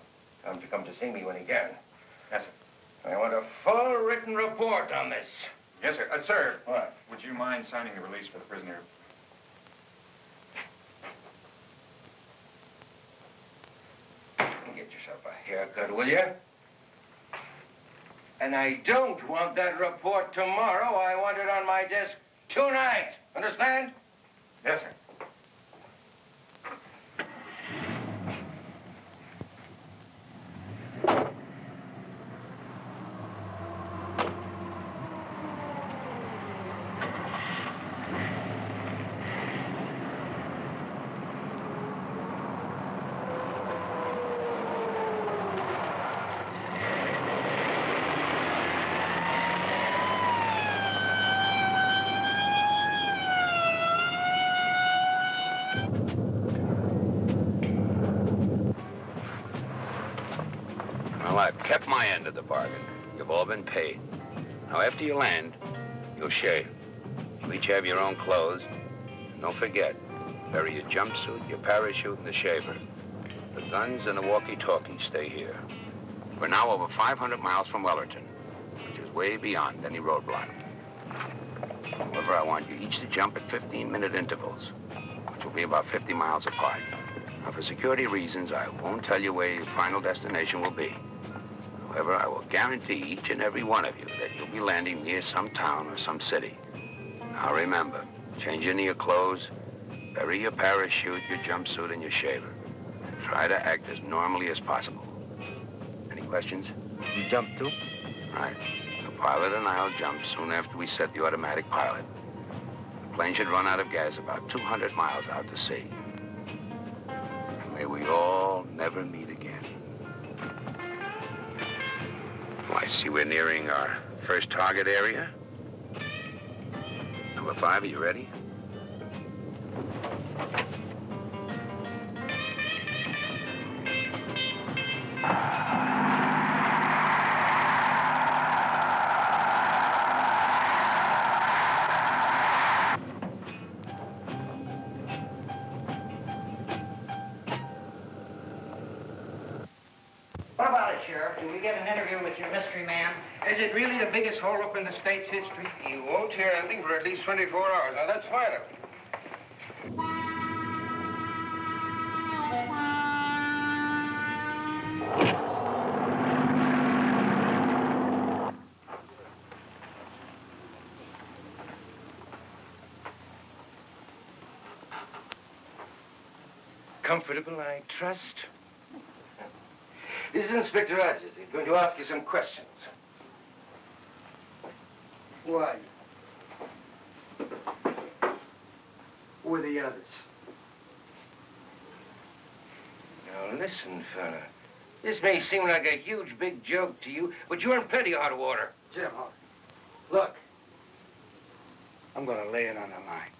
come to see me when he can. Yes, sir. I want a full written report on this. Yes, sir. Sir. What? Would you mind signing the release for the prisoner? Get yourself a haircut, will you? And I don't want that report tomorrow. I want it on my desk tonight. Understand? Yes, sir. kept my end of the bargain. You've all been paid. Now, after you land, you'll shave. You each have your own clothes. And don't forget, bury your jumpsuit, your parachute, and the shaver. The guns and the walkie-talkie stay here. We're now over 500 miles from Wellerton, which is way beyond any roadblock. However, I want you each to jump at 15-minute intervals, which will be about 50 miles apart. Now, for security reasons, I won't tell you where your final destination will be. However, I will guarantee each and every one of you that you'll be landing near some town or some city. Now, remember, change into your clothes, bury your parachute, your jumpsuit, and your shaver. And try to act as normally as possible. Any questions? You jump too? Right. The pilot and I'll jump soon after we set the automatic pilot. The plane should run out of gas about 200 miles out to sea. And may we all never meet again. Well, I see we're nearing our first target area. Number 5, are you ready? What about it, Sheriff? Can we get an interview with your mystery man? Is it really the biggest holdup in the state's history? You won't hear anything for at least 24 hours. Now, that's fine of you. Comfortable, I trust. This is Inspector Rogers. He's going to ask you some questions. Why? Who are the others? Now, listen, fella. This may seem like a huge, big joke to you, but you're in plenty of hot water. Jim, look. I'm gonna lay it on the line.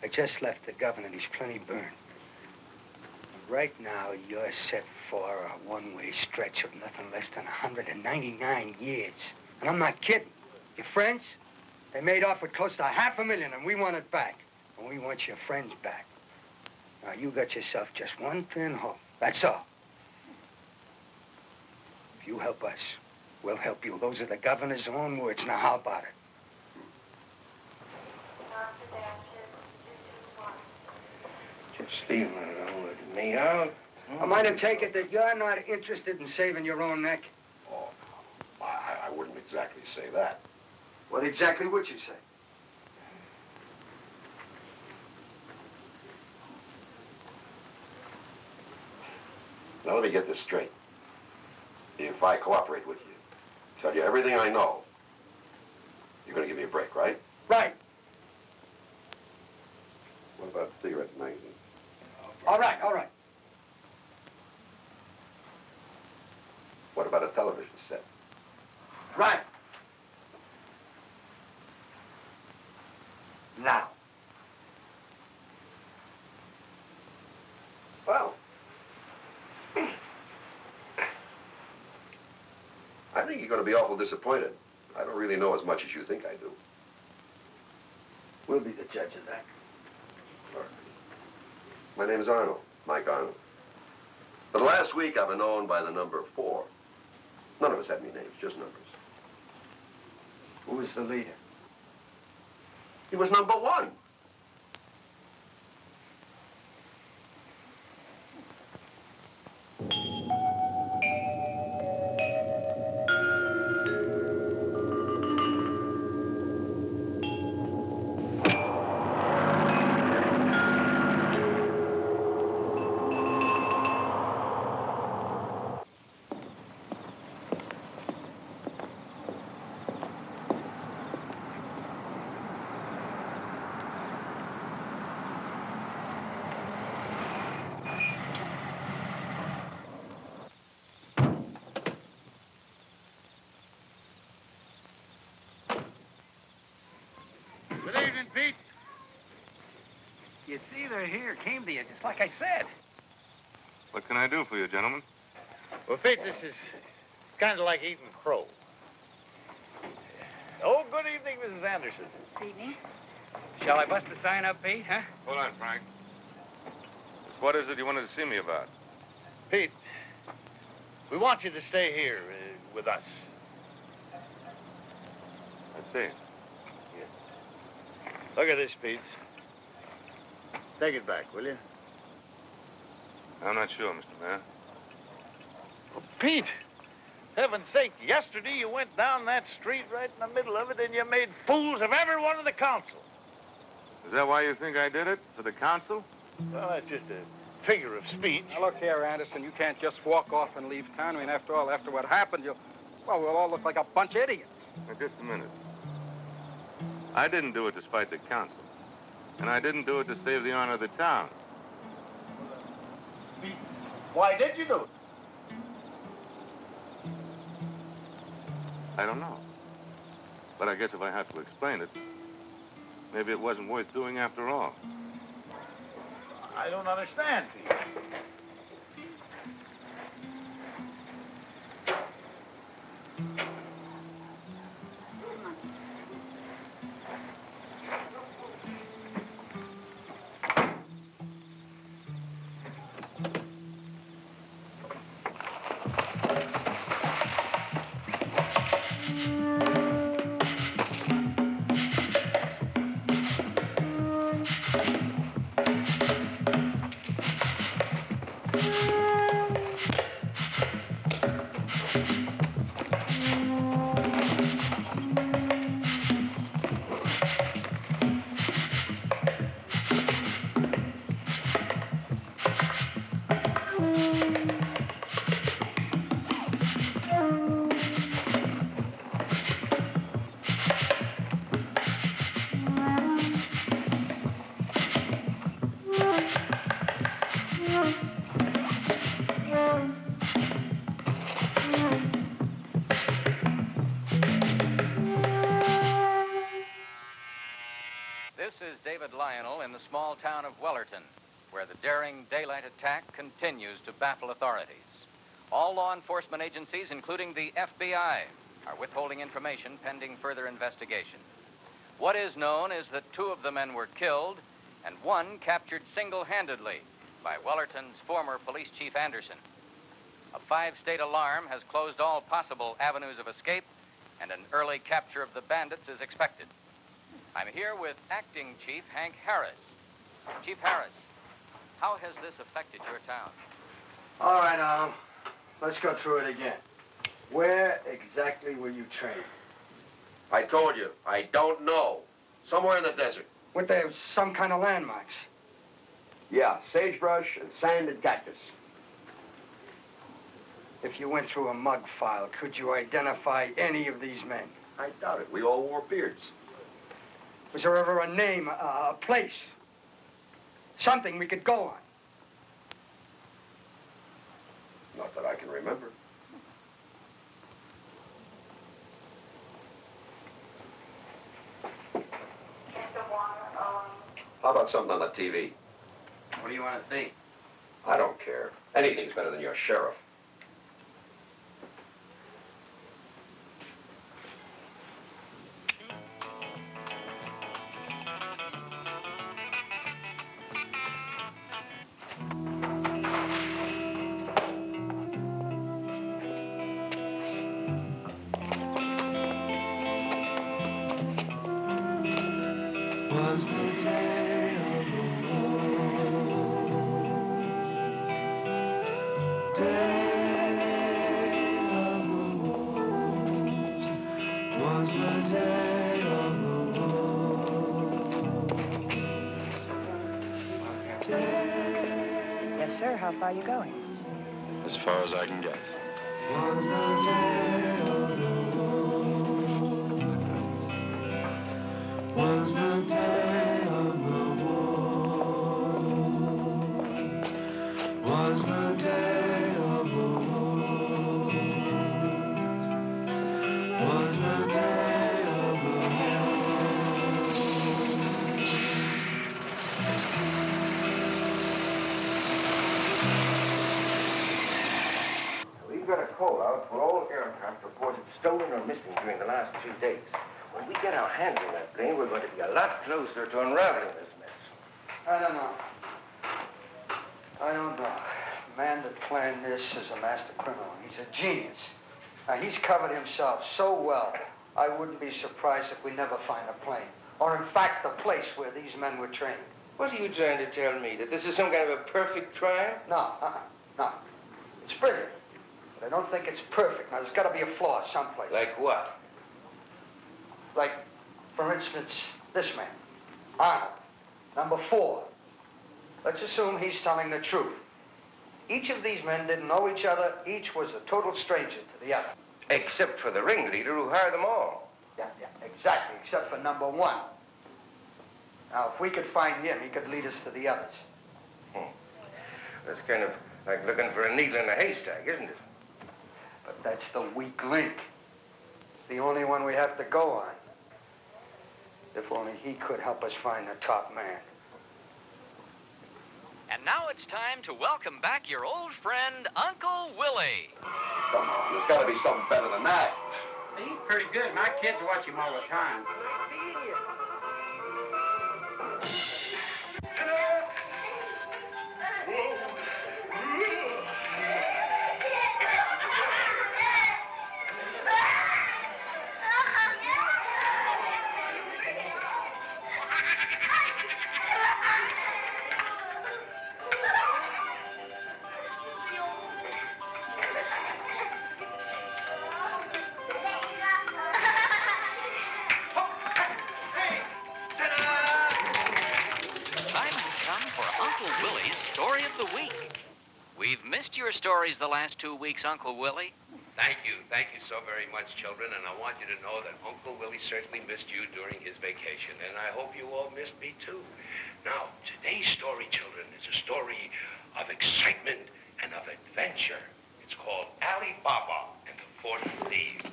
I just left the governor and he's plenty burned. Right now, you're set for a one-way stretch of nothing less than 199 years. And I'm not kidding. Your friends, they made off with close to $500,000, and we want it back. And we want your friends back. Now, you got yourself just one thin hope. That's all. If you help us, we'll help you. Those are the governor's own words. Now, how about it? Just leave him alone with me. I might have taken it that you're not interested in saving your own neck. Oh, I wouldn't exactly say that. What exactly would you say? Now, let me get this straight. If I cooperate with you, tell you everything I know, you're going to give me a break, right? Right. What about cigarettes and magazines? All right, all right. What about a television set? Right. Now. Well, I think you're going to be awful disappointed. I don't really know as much as you think I do. We'll be the judge of that. All right. My name is Arnold, Mike Arnold. For the last week, I've been known by the number 4. None of us have any names, just numbers. Who was the leader? He was number 1. Good evening, Pete. You see, they're here. Came to you, just like I said. What can I do for you, gentlemen? Well, Pete, this is It's kind of like eating crow. Oh, good evening, Mrs. Anderson. Good evening. Shall I bust the sign up, Pete, huh? Hold on, Frank. What is it you wanted to see me about? Pete, we want you to stay here with us. I see. Look at this, Pete. Take it back, will you? I'm not sure, Mr. Mayor. Oh, Pete, heaven's sake, yesterday you went down that street right in the middle of it and you made fools of everyone in the council. Is that why you think I did it? For the council? Well, that's just a figure of speech. Now, look here, Anderson. You can't just walk off and leave town. I mean, after all, after what happened, well, we'll all look like a bunch of idiots. Now, just a minute. I didn't do it to spite the council. And I didn't do it to save the honor of the town. Pete, why did you do it? I don't know. But I guess if I have to explain it, maybe it wasn't worth doing after all. I don't understand, Pete. This is David Lionel in the small town of Wellerton, where the daring daylight attack continues to baffle authorities. All law enforcement agencies, including the FBI, are withholding information pending further investigation. What is known is that 2 of the men were killed and 1 captured single-handedly by Wellerton's former police chief Anderson. A 5-state alarm has closed all possible avenues of escape, and an early capture of the bandits is expected. I'm here with Acting Chief Hank Harris. Chief Harris, how has this affected your town? All right, let's go through it again. Where exactly were you trained? I told you, I don't know. Somewhere in the desert. Weren't there some kind of landmarks? Yeah, sagebrush and sand and cactus. If you went through a mug file, could you identify any of these men? I doubt it. We all wore beards. Was there ever a name, a place? Something we could go on? Not that I can remember. How about something on the TV? What do you want to see? I don't care. Anything's better than your sheriff. Yes, sir. How far are you going? As far as I can get. Was the day of the war. Was the day of the war. Was the day of the Well, you've got a cold. about for all aircraft reported stolen or missing during the last 2 days. When we get our hands on that plane, we're going to be a lot closer to unraveling this mess. I don't know. I don't know. The man that planned this is a master criminal. He's a genius. Now, he's covered himself so well, I wouldn't be surprised if we never find a plane. Or, in fact, the place where these men were trained. What are you trying to tell me? That this is some kind of a perfect crime? No, no. It's brilliant. But I don't think it's perfect. Now, there's got to be a flaw someplace. Like what? Like, for instance, this man, Arnold, number 4. Let's assume he's telling the truth. Each of these men didn't know each other. Each was a total stranger to the other. Except for the ringleader who hired them all. Yeah, exactly, except for number 1. Now, if we could find him, he could lead us to the others. That's kind of like looking for a needle in a haystack, isn't it? But that's the weak link. It's the only one we have to go on. If only he could help us find the top man. And now it's time to welcome back your old friend, Uncle Willie. Come on, there's got to be something better than that. He's pretty good. My kids watch him all the time. Story of the week. We've missed your stories the last 2 weeks, Uncle Willie. Thank you so very much, children, and I want you to know that Uncle Willie certainly missed you during his vacation, and I hope you all missed me too. Now, today's story, children, is a story of excitement and of adventure. It's called Ali Baba and the 40 Thieves.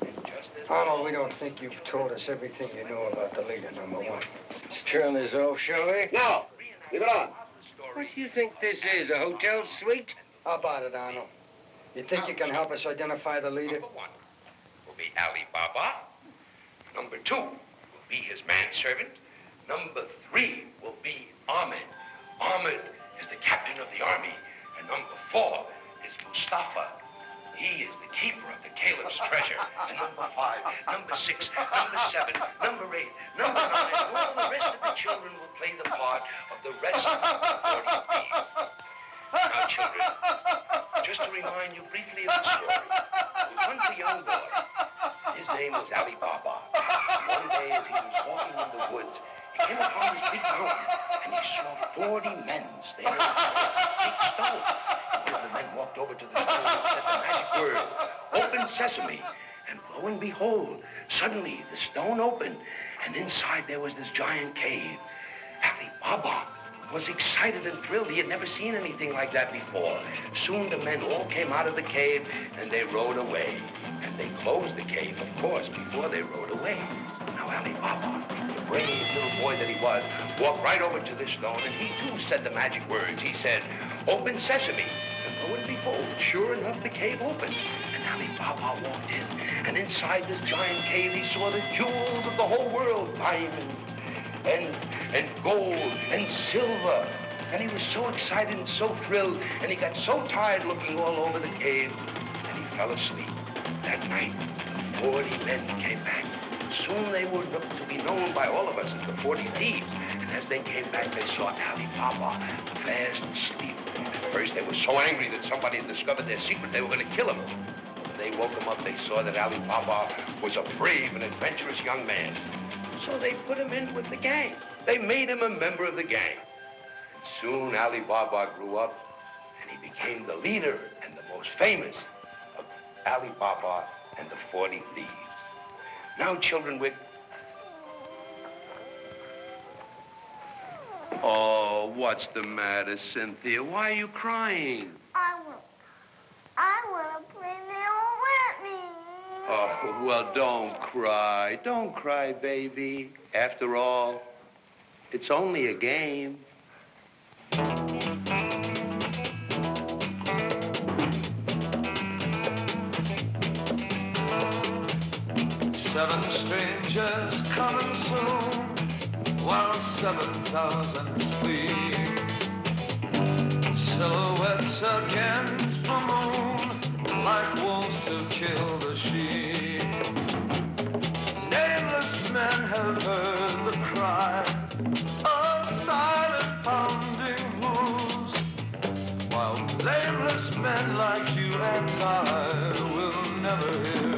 And just as Arnold, we don't think you've told us everything you know about the leader, number 1. Let's turn this off, shall we? No, leave it on. What do you think this is, a hotel suite? How about it, Arnold? You think you can help us identify the leader? Number 1 will be Ali Baba. Number 2 will be his manservant. Number 3 will be Ahmed. Ahmed is the captain of the army. And number 4 is Mustafa. He is the keeper of the caliph's treasure. And number 5, number 6, number 7, number 8, number 9, and all the rest of the children will play the part of the rest of the 40 thieves. Now, children, just to remind you briefly of the story, there was once a young boy. His name was Ali Baba. One day, as he was walking in the woods, he came upon this big mountain, and he saw 40 men standing on a big stone. One of the men walked over to the stone and said the magic word, "Open sesame." And lo and behold, suddenly the stone opened, and inside there was this giant cave. Ali Baba was excited and thrilled. He had never seen anything like that before. Soon the men all came out of the cave, and they rode away. And they closed the cave, of course, before they rode away. Now Ali Baba, the brave little boy that he was, walked right over to the stone, and he too said the magic words. He said, "Open sesame." And lo and behold, sure enough, the cave opened. And Ali Baba walked in, and inside this giant cave, he saw the jewels of the whole world, diamonds, and gold and silver. And he was so excited and so thrilled, and he got so tired looking all over the cave, and he fell asleep. That night, 40 men came back. Soon they were to be known by all of us as the 40 Thieves. And as they came back, they saw Ali Baba fast asleep. At first, they were so angry that somebody had discovered their secret, they were going to kill him. When they woke him up, they saw that Ali Baba was a brave and adventurous young man. So they put him in with the gang. They made him a member of the gang. And soon Ali Baba grew up, and he became the leader and the most famous of Ali Baba and the 40 Thieves. Now, children, we're... Oh, what's the matter, Cynthia? Why are you crying? I want to play. They won't let me. Oh, well, don't cry. Don't cry, baby. After all, it's only a game. 7 strangers coming soon, while 7,000 flee. Silhouettes against the moon, like wolves to kill the sheep. Nameless men have heard the cry of silent pounding hooves, while blameless men like you and I will never hear